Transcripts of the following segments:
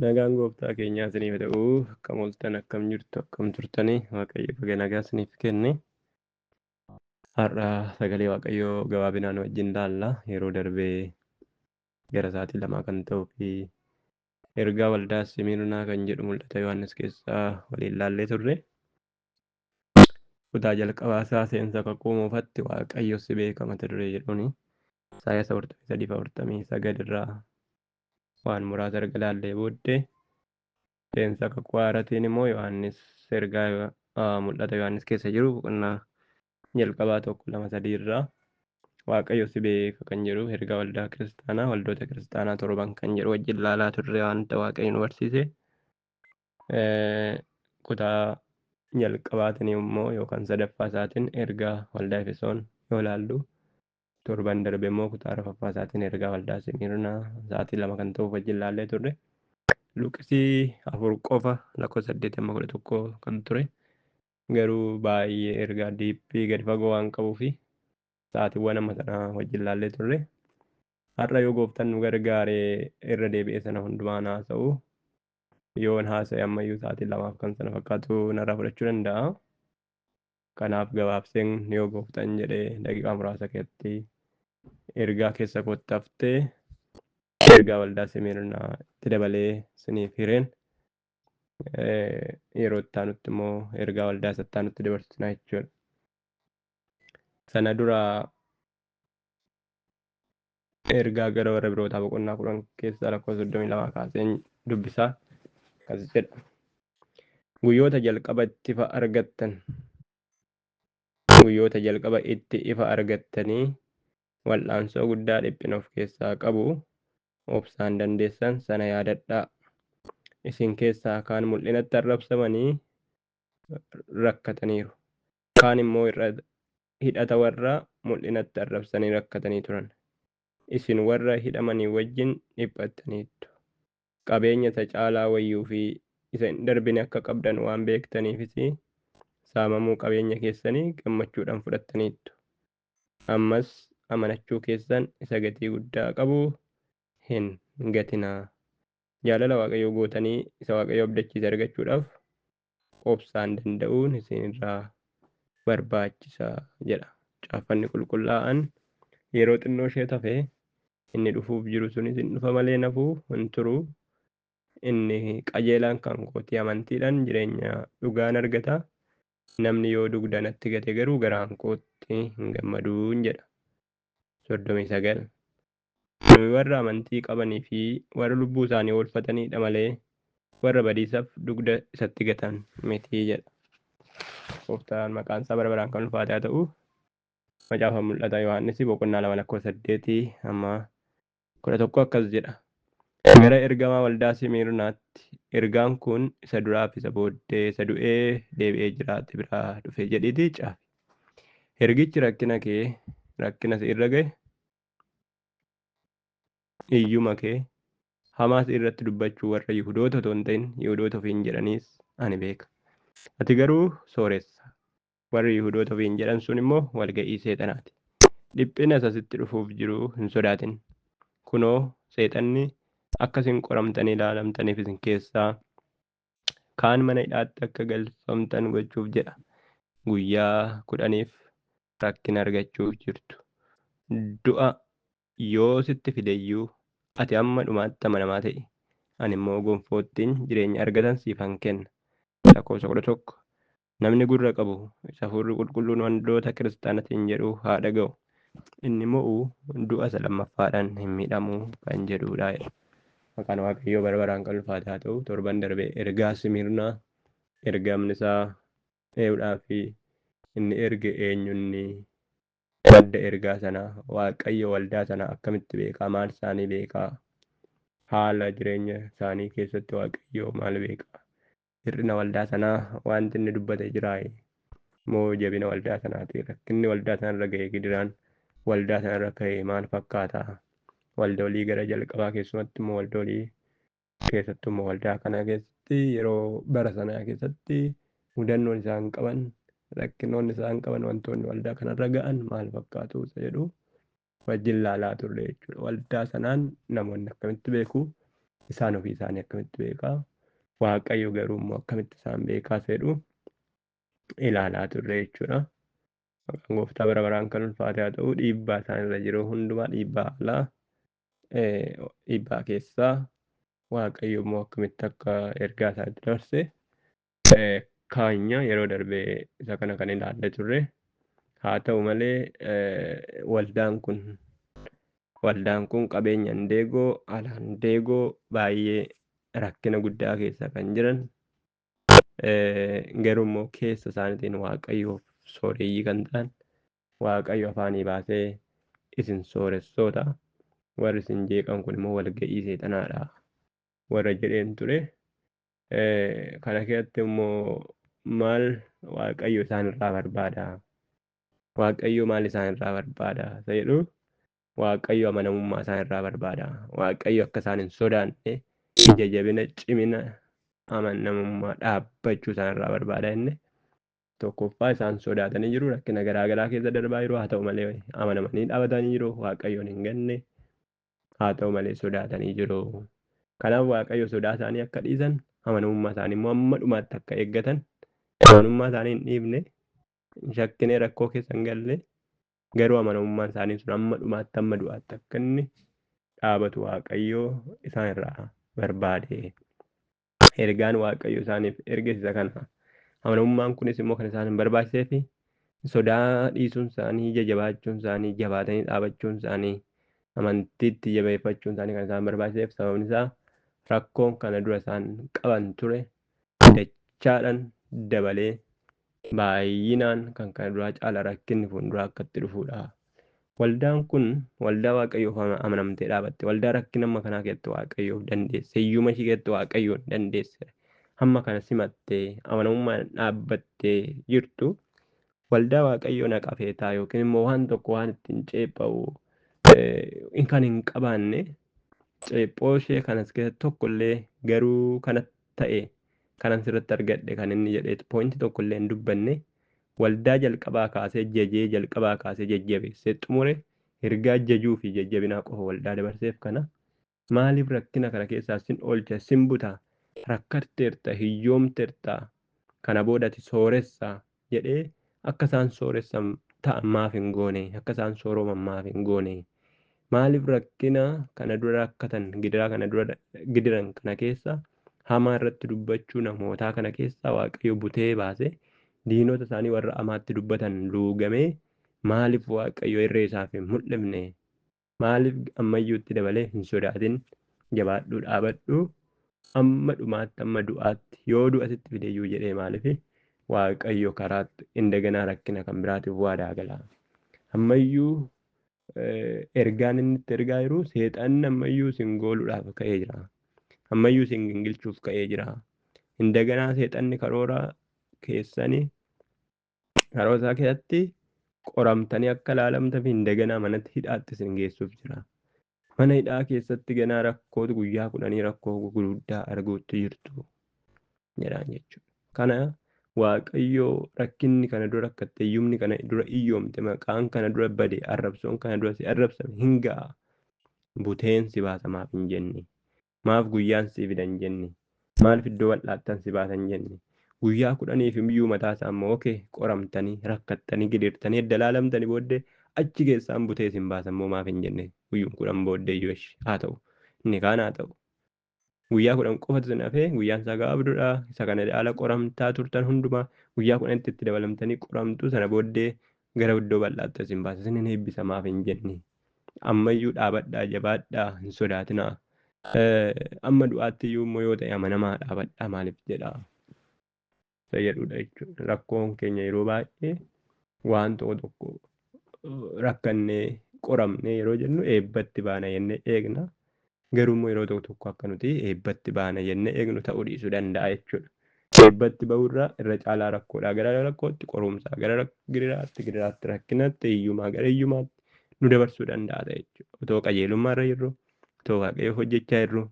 Nagaan gooftaa keenyaa isiniif haa ta'u. Akkam ooltan, akkam jirtu, akkam turtanii? Waaqayyo baga nagaa isiniif kenne. Har'a sagalee Waaqayyoo gabaabinaan wajjin ilaalla. Yeroo darbee gara sa'aatii lamaa kan ta'uu fi ergaa waldaa Simirnaa kan jedhu mul'ata Yohaannis keessaa waliin ilaallee turre. Kutaa jalqabaa isaa seensa kakuu moofatti Waaqayyo si beeka mata duree jedhuuni. Isaayyaas 43:49 irraa waan muraasa erga ilaallee booddee seensa kakuu haaraatiin immoo Yohaannis ergaa mul'ata Yohaannis keessa jiru boqonnaa jalqabaa 1-2-3 irraa Waaqayyo si beeka kan jedhu ergaa waldaa kiristaanaa waldoota kiristaanaa 7 kan jedhu wajjin ilaalaa turre waanta Waaqayyo nu barsiise. Kutaa jalqabaatiin immoo yookaan sadaffaa isaatiin ergaa waldaa Efesoon yoo ilaallu, torban darbe immoo kutaa arfaffaa isaatiin ergaa waldaa Simirnaa sa'aatii 2 kan ta'uuf wajjin ilaallee turre. Luqisii 4 qofa lakkoofsa 8-11 kan ture. Garuu baay'ee ergaa diippii gadi fagoo waan qabuu fi sa'aatiiwwan amma sana wajjin ilaallee turre. Har'a yoo gooftaan nu gargaaree irra deebi'ee sana hundumaa haasa'u yoon haasa'e ammayyuu sa'aatii 2 kan sana fakkaatu narraa fudhachuu danda'a. Kanaaf gabaabseen yoo gooftaan jedhee daqiiqaa muraasa keessatti ergaa keessa kootti haftee ergaa waldaa Simirnaa itti dabalee isiniif hireen yeroo itti aanutti immoo ergaa waldaa isa itti aanutti dabarsina jechuudha. Sana dura ergaa gara warra birootaa boqonnaa 10 keessaa lakkoofsa 32 kaaseen dubbisaa akkas jedha. Guyyoota jalqaba itti ifa argattanii wal'aansoo guddaa dhiphina of keessaa qabu obsaan dandeessan sana yaadadhaa. Isin keessaa kaan mul'inatti arrabsamanii rakkataniiru. Kaan immoo hidhata warra mul'inatti arrabsanii rakkatanii turan. Isin warra hidhamanii wajjin dhiphattaniittu. Qabeenya isa caalaa wayyuu fi isa hin darbine akka qabdan waan beektaniifis saamamuu qabeenya keessanii gammachuudhaan fudhattaniittu. Ammas amanachuu keessan isa gatii guddaa qabu hin gatinaa. Jaalala Waaqayyoo gootanii isa Waaqayyo abdachiise argachuudhaaf obsaan danda'uun isinirraa barbaachisa jedha. Caaffanni qulqullaa'aan yeroo xinnoo ishee tafe inni dhufuuf jiru sunis hin dhufa malee nafuu hin turu. Inni qajeelaan kan kooti amantiidhaan jireenya dhugaan argata. Namni yoo dugda natti gate garuu garaan kootti hin gammaduun jedha. 39. Nuyi warra amantii qabanii fi warra lubbuu isaanii oolfataniidha malee warra badiisaaf dugda isatti gatan miti jedha. Gooftaan maqaan isaa bara baraan kan ulfaate haa ta'u. Macaafa mul'ata Yohaannis boqonnaa 2:8-11 akkas jedha. Gara ergamaa waldaa Simirnaatti ergaan kun isa duraaf isa booddee isa du'ee deebi'ee jiraate biraa dhufe jedhiitii caafi. Ergichi rakkina si irra gahe iyyuma kee hamaas irratti dubbachuu warra Yihudoota otoo hin ta'in Yihudoota ofiin jedhaniis ani beeka. Ati garuu sooressa. Warri Yihudoota ofiin jedhan sun immoo walga'ii seexanaati. Dhiphina isasitti dhufuuf jiru hin sodaatin. Kunoo seexanni akka isin qoramtanii ilaalamtaniif isin keessaa kaan mana hidhaatti akka galfamtan gochuuf jedha. Guyyaa 10 rakkina argachuuf jirtu. Du'a yoo sitti fideyyuu ati amma dhumaatti amanamaa ta'i. Ani immoo gonfoottiin jireenya argatan siifan kenna. Lakkoofsa 11. Namni gurra qabu isa Hafuurri Qulqulluun waldoota kiristaanaatiin jedhu haa dhaga'u. Inni mo'u du'a isa lammaffaadhaan hin miidhamu kan jedhudha. Maqaan Waaqayyoo bara baraan kan ulfaate haa ta'u. Torban darbee ergaa Simirnaa ergamni isaa ee'uudhaa fi inni erge eenyunni madda ergaa sanaa Waaqayyo waldaa sanaa akkamitti beekaa, maal isaanii beekaa, haala jireenya isaanii keessatti Waaqayyo maal beekaa, hir'ina waldaa sanaa wanti inni dubbate jiraa moo jabina waldaa sanaati, rakkinni waldaa sanarra ga'e gidiraan waldaa sanarra ka'e maal fakkaata, waldoolii gara jalqabaa keessumatti immoo waldoolii keessattuu immoo waldaa kana keessatti yeroo bara sanaa keessatti mudannoon isaan qaban, rakkinoonni isaan qaban, wantoonni waldaa kanarra ga'an maal fakkaatu isa jedhu wajjin ilaalaa turre jechuudha. Waldaa sanaan namoonni akkamitti beeku, isaan ofii isaanii akkamitti beekaa, Waaqayyo garuu immoo akkamitti isaan beekaa jedhu ilaalaa turre jechuudha. Maqaan Gooftaa bara baraan kan ulfaate haa ta'u, dhiibbaa isaan irra jiru hundumaa dhiibbaa alaa dhiibbaa keessaa Waaqayyo immoo akkamitti akka ergaa isaatti dabarse kaanya yeroo darbee isa kana kan ilaalle turre. Haa ta'u malee waldaan kun qabeenya Indeegoo, ala Indeegoo baay'ee rakkina guddaa keessa kan jiran garuu immoo keessa isaaniitiin Waaqayyoof sooreyyii kan ta'an, Waaqayyo afaanii baasee isin sooressoota, warri isin jeeqan kun immoo walga'ii seexanaadha warra jedheen ture. Kana keessatti immoo maal Waaqayyo isaan irraa barbaada? Waaqayyo maal isaan irraa barbaada? Jedhu Waaqayyo amanamummaa isaan irraa barbaada. Waaqayyo akka isaan hin sodaanne, ija jabina, cimina, amanamummaa dhaabbachuu isaan irraa barbaada inni. Tokkoffaa isaan sodaatanii jiru, rakkina garaagaraa keessa darbaa jiru. Haa ta'u malee amanamanii dhaabatanii jiru. Waaqayyoon hin ganne. Haa ta'u malee sodaatanii jiru. Kanaaf Waaqayyo sodaa isaanii akka dhiisan, amanamummaa isaanii immoo hamma dhumaatti akka eeggatan, amanamummaa isaanii hin dhiibne, shakkinee rakkoo keessa hin galle, garuu amanamummaan isaanii sun hamma dhumaatti hamma du'aatti akka inni dhaabatu Waaqayyo isaan irraa barbaade. Ergaan Waaqayyo isaaniif ergesisa kana. Amanamummaan kunis immoo kan isaan hin barbaachisee fi sodaa dhiisuun isaanii, ija jabaachuun isaanii, jabaatanii dhaabachuun isaanii, amantiitti jabeeffachuun isaanii kan isaan barbaachiseef sababni isaa rakkoon kana dura isaan qaban ture dachaadhaan dabalee baay'inaan kan kana duraa caala rakkinni fuulduraa akka itti dhufuudha. Waldaan kun waldaa Waaqayyoof amanamtee dhaabatte. Waldaa rakkina amma kanaa keessatti Waaqayyoof dandeesse. Hiyyuma ishee keessatti Waaqayyoon dandeesse. Hamma kana simattee amanamummaan dhaabbattee jirtu waldaa Waaqayyoo naqafeetaa yookiin immoo waan tokko waan ittiin ceepha'u kan hin qabaanne ceephoo ishee kanas keessatti tokkollee garuu kana ta'e kanan sirratti argadhe kan inni jedhee poointi tokkollee hin dubbanne waldaa jalqabaa kaasee jajee jalqabaa kaasee jajjabeessee xumure ergaa jajuu fi jajjabinaa qofa waldaa dabarseef kana maaliif rakkina kana keessaa sin oolcha sin buta rakkatteerta hiyyoomteerta kana boodati sooressa jedhee akka isaan sooressan ta'an maaf hin goone akka isaan sooroman maaf hin goone maaliif rakkina kana dura rakkatan gidiraa kana dura gidiran kana keessa hamaa irratti dubbachuu namootaa kana keessa Waaqayyo butee baase diinota isaanii warra amaatti dubbatan luugamee maaliif Waaqayyo irree isaaf hin mul'ifne maaliif ammayyuutti dabalee hin sodaatin jabaadhuu dhaabadhuu amma dhumaatti amma du'aatti yoo du'atitti fideeyyuu jedhee maaliif Waaqayyo karaatti indaganaa rakkina kan biraatiif waadaa gala. Ammayyuu ergaan inni itti ergaa jiru seexanni ammayyuu sin gooluudhaaf ka'ee jira. Ammayyuu sin gingilchuuf ka'ee jira. Indaganaa seexanni karoora keessanii karoora isaa keessatti qoramtanii akka ilaalamta fi indaganaa manatti hidhaatti sin geessuuf jira. Mana hidhaa keessatti ganaa rakkootu guyyaa 10 rakkoo gurguddaa arguutti jirtu jedhaan jechuudha. Kana Waaqayyo rakkinni kana dura rakkatte hiyyumni kana dura iyyoomte maqaan kana dura bade arrabsoon kana dura si arrabsame hin ga'a. Buteen si baasa maaf hin jenne. Maaf guyyaan si fidan jenne. Maaliif iddoo wal'aattan si baasan jenne. Guyyaa 10 iyyuu mataa isaa immoo qoramtanii rakkattanii gidirtanii edda laalamtanii booddee achi keessaan butee sin baasan immoo maaf hin jenne. Guyyuun 10 booddee iyyuu haa ta'u inni kaan haa ta'u. Guyyaa 10 qofatu sin hafee guyyaan isaa gaabduudha. Isa kana haala qoramtaa turtan hundumaa guyyaa 10 itti dabalamtanii qoramtu sana booddee gara iddoo bal'aatti sin baasa. Sin hin eebbisa maaf hin jenne. Ammayyuu dhaabadhaa jabaadhaa hin sodaatinaa. Amma du'aatti iyyuu immoo yoo ta'e amanamaa dhaabadhaa maaliif jedhaa. Isa jedhudha jechuudha. Rakkoon keenya yeroo baay'ee waan tokko rakkannee qoramnee yeroo jennu eebbatti baana jennee eegna. Garuu immoo yeroo tokko akka nuti eebbatti baana jennee eegnu ta'uu dhiisuu danda'a jechuudha. Eebbatti ba'uurraa irra caalaa rakkoodhaa gara rakkootti qorumsaa gara gidiraatti rakkinatti hiyyumaa gara hiyyumaatti nu dabarsuu danda'a jechuudha. Otoo qajeelummaa irra jirru, otoo Waaqayyo hojjechaa jirru,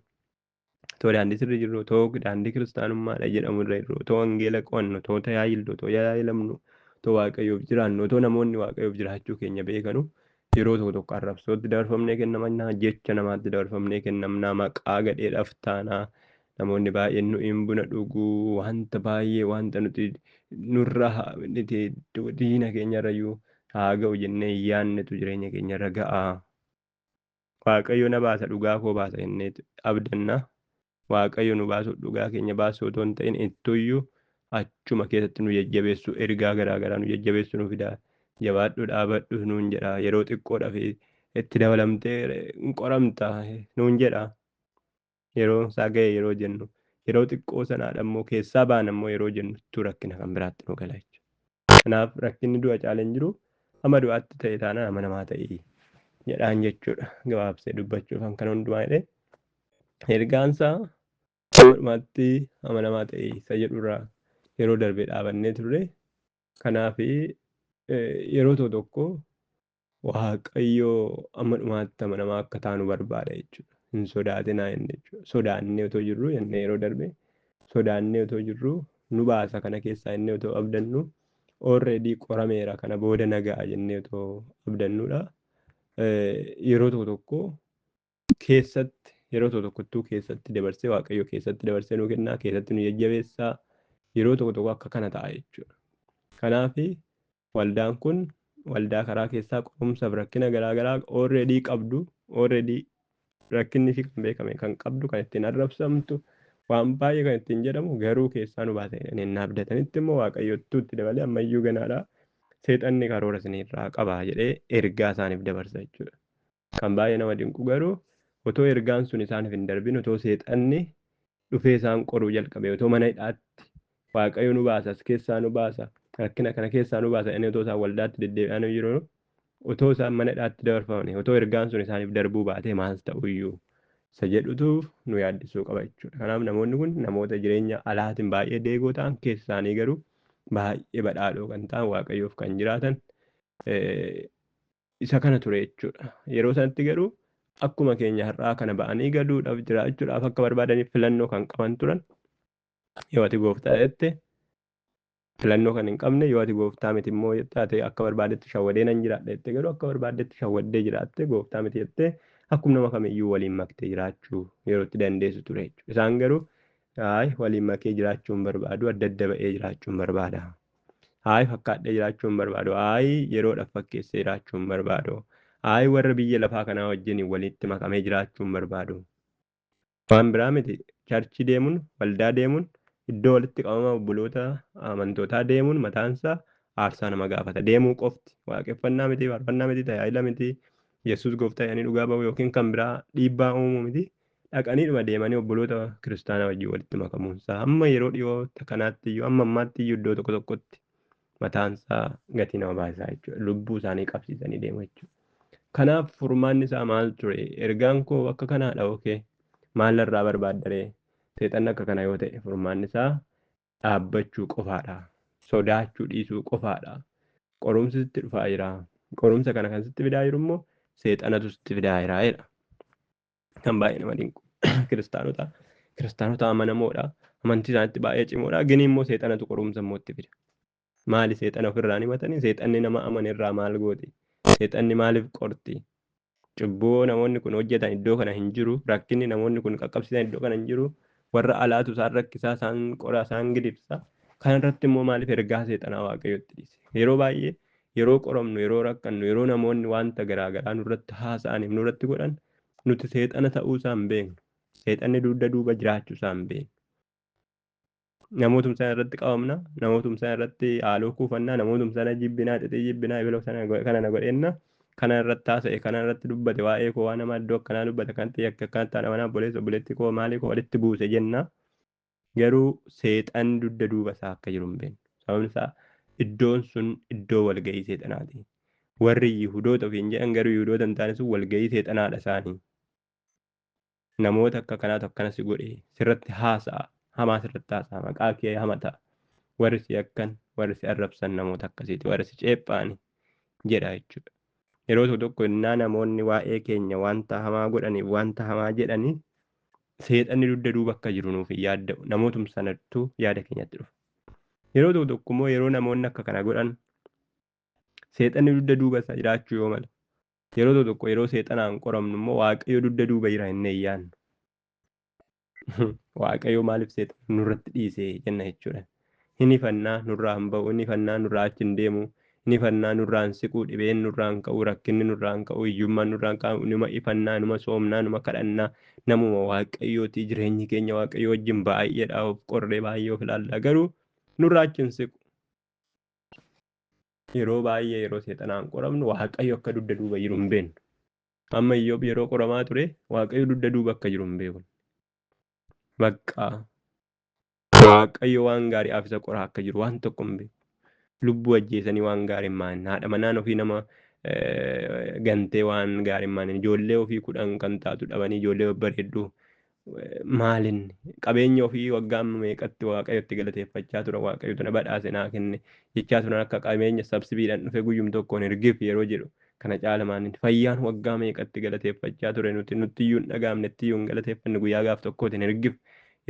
otoo daandii sirri jirru, otoo daandii kiristaanummaadha jedhamu irra jirru, otoo wangeela qo'annu, otoo tajaajillu, otoo tajaajilamnu, otoo Waaqayyoof jiraannu, otoo namoonni Waaqayyoof jiraachuu keenya beekanu yeroo tokko arrabsootti dabarfamnee kennamna, jecha namaatti dabarfamnee kennamna, maqaa gadheedhaaf taana. Namoonni baay'een nu hin buna dhuguu wanta baay'ee wanta nuti nurra diina keenyarrayyuu haa ga'u jennee yaannetu jireenya keenyarra ga'a. Waaqayyo na baasa dhugaa koo baasa jennee abdanna. Waaqayyo nu baasu dhugaa keenya baasu otoo hin ta'in ittuyyuu achuma keessatti nu jajjabeessu ergaa garaagaraa nu jajjabeessu nu fida. Jabaadhu dhaabadhu nuun jedha. Yeroo xiqqoodhaaf itti dabalamtee hin qoramta nuun jedha. Yeroo isaa ga'e yeroo jennu yeroo xiqqoo sanaadha immoo keessaa baana immoo yeroo jennu tu rakkina kan biraatti nu gala jechuudha. Kanaaf rakkinni du'a caaleen jiru amma du'aatti ta'e taanaan ama namaa ta'e jedhaan jechuudha. Gabaabsee dubbachuuf kan hundumaa jedhee ergaansaa dhumaatti amanamaa ta'e isa jedhurraa yeroo darbee dhaabannee turre. Kanaaf yeroo tokko waaqayyoo amma dhumaatti amanamaa akka taanu barbaada jechuudha. Hin sodaatinaa jenne jechuudha. Sodaannee otoo jirru jennee yeroo darbee sodaannee otoo jirru nu baasa kana keessaa jennee otoo abdannu already qorameera kana booda nagaa jennee otoo abdannuudha. Yeroo tokko keessatti yeroo tokkottuu keessatti dabarsee waaqayyo keessatti dabarsee nu kennaa, keessatti nu jajjabeessaa. Yeroo tokko akka kana ta'a jechuudha. Kanaaf waldaan kun waldaa karaa keessaa qorumsaaf rakkina garaagaraa already qabdu, already rakkinni ishii kan beekame kan qabdu, kan ittiin arrabsamtu, waan baay'ee kan ittiin jedhamu garuu keessaa nu baasa jedhanii abdatanitti immoo waaqayyottuu itti dabalee ammayyuu ganaadha. Seexanni karoora isinirraa qaba jedhee ergaa isaaniif dabarsa jechuudha. Kan baay'ee nama dinqu garuu otoo ergaan sun isaaniif hin darbin otoo seexanni dhufee isaan qoruu jalqabe otoo mana hidhaatti waaqayyo nu baasa as keessaa nu baasa rakkina kana keessaa nu baasa inni otoo isaan waldaatti deddeebi'anii jiru otoo isaan mana hidhaatti dabarfamanii otoo ergaan sun isaaniif darbuu baatee maal ta'uyyuu isa jedhutu nu yaaddisuu qaba jechuudha. Kanaaf namoonni kun namoota jireenya alaatiin baay'ee deegoo ta'an keessa isaanii garuu baay'ee badhaadhoo kan ta'an waaqayyoof kan jiraatan isa kana ture jechuudha. Yeroo sanatti garuu akkuma keenya har'aa kana ba'anii galuudhaaf jiraachuudhaaf akka barbaadaniif filannoo kan qaban turan. Yoo ati gooftaa jette filannoo kan hin qabne, yoo ati gooftaa miti immoo taate akka barbaadetti shawwadee nan jiraadha jette garuu akka barbaadetti shawwaddee jiraatte gooftaa miti jettee akkuma nama kamiyyuu waliin maktee jiraachuu yerootti dandeessu ture jechuudha. Isaan garuu waliin makee jiraachuu hin barbaadu, adda adda ba'ee jiraachuu hin barbaada. Fakkaadhee jiraachuu hin barbaadu. Yeroodhaaf fakkeessee jiraachuu hin barbaadu. Warra biyya lafaa kanaa wajjin walitti makamee jiraachuu hin barbaadu. Waan biraa miti charchii deemuun, waldaa deemuun, iddoo walitti qabama obboloota amantootaa deemuun mataansaa aarsaa nama gaafata. Deemuu qofti waaqeffannaa miti, faarfannaa miti, tajaajila miti, Yesuus gooftaa jedhanii dhugaa ba'uu yookiin kan biraa dhiibbaa uumuu miti. Dhaqaniidhuma deemanii obboloota kiristaanaa wajjin walitti makamuunsaa amma yeroo dhiyoo kanaatti iyyuu amma ammaatti iyyuu iddoo tokko tokkotti mataansaa gatii nama baasaa jechuudha. Lubbuu isaanii qabsiisanii deemu jechuudha. Kanaaf furmaanni isaa maal ture? Ergaan koo akka kanaadha ookee maal irraa barbaaddaree? Seexanni akka kana yoo ta'e furmaanni isaa dhaabbachuu qofaadha. Sodaachuu dhiisuu qofaadha. Qorumsi sitti dhufaa jira. Qorumsa kana kan sitti fidaa jiru immoo seexanatu sitti fidaa jira jedha. Kan baay'ee nama dinqu kiristaanota amanamoodha. Amantii isaaniitti baay'ee cimoodha. Gini immoo seexanatu qorumsa immoo itti fida. Maali seexana ofirraa ni himatanii? Seexanni nama amane irraa maal gooti? Seexanni maaliif qorti? Cubbuu namoonni kun hojjetan iddoo kana hin jiru. Rakkinni namoonni kun qaqqabsiisan iddoo kana hin jiru. Warra alaatu isaan rakkisaa, isaan qoraa, isaan gidibsa. Kana irratti immoo maaliif ergaa seexanaa waaqayyotti dhiise? Yeroo baay'ee yeroo qoramnu, yeroo rakkannu, yeroo namoonni wanta garaagaraa nurratti haasa'aniif nurratti godhan nuti seexana ta'uu isaa hin beeknu. Seexanni dugda duuba jiraachuu isaa hin beeknu. Namootum sana irratti qabamna, namootum sana irratti haaloo kuufannaa, namootum sana jibbinaa, xixii jibbinaa, ibiloo sana kana na godhenna, kana irratti haasa'e, kana irratti dubbate, waa'ee koo waan nama iddoo akkanaa dubbate, kanatti akka akkanatti haadha manaa obboleessa obboleetti koo maalii koo walitti buuse jenna. Garuu seexanni dugda duuba isaa akka jiru hin beeknu. Sababni isaa iddoon sun iddoo walga'ii seexanaati. Warri Yihudoota ofiin jedhan garuu Yihudoota hin taane sun walga'ii seexanaadha isaanii. Namoota akka kanaatu akkanas godhe sirratti haasa'a. Hamaa sirratti haasa'a. Maqaa kee hamata. Warri si akkan, warri si arrabsan namoota akkasiiti. Warri si ceephaani jedha jechuudha. Yeroo tokko innaa namoonni waa'ee keenya wanta hamaa godhaniif wanta hamaa jedhanii seexanni dugda duuba akka jiru nuuf hin yaadda'u. Namootum sanattuu yaada keenyatti dhufa. Yeroo tokko immoo yeroo namoonni akka kana godhan seexanni dugda duuba isaa jiraachuu yoo mala Yeroo tokko yeroo seexanaan qoramnu immoo waaqayyo dugda duuba jira jennee yaadnu. Waaqayyo maaliif seexana nurratti dhiisee jenna jechuudha. Inni fannaa nurraa hin ba'u, inni fannaa nurraa achi hin deemu, inni fannaa nurraa hin siqu, dhibeen nurraa hin ka'u, rakkinni nurraa hin ka'u, hiyyummaan nurraa hin ka'u, numa ifannaa, numa soomnaa, numa kadhannaa, namuma waaqayyooti. Jireenyi keenya waaqayyo wajjin baay'eedha, of qorree baay'ee of ilaalla. Garuu nurraa achi hin siqu. Yeroo baay'ee yeroo seexanaan qoramnu waaqayyo akka dugda duuba jiru hin beeknu. Amma Iyyoob yeroo qoramaa ture waaqayyo dugda duuba akka jiru hin beeknu. Bakka waaqayyo waan gaariidhaaf isa qoraa akka jiru waan tokko hin beeku. Lubbuu ajjeesanii waan gaarii hin maanne, haadha manaan ofii nama gantee waan gaarii hin maanne, ijoollee ofii 10 kan taatu dhabanii ijoollee babbareedduu maalin qabeenya ofii waggaa meeqatti waaqayyotti galateeffachaa ture, waaqayyotu na badhaase naa kenne jechaa turan akka qabeenya sabsibiidhaan dhufe guyyum tokkoon ergiif yeroo jedhu kana caala maanni fayyaan waggaa meeqatti galateeffachaa ture nuti iyyuu hin dhagaamne iyyuu hin galateeffanne guyyaa gaaf tokkootiin ergiif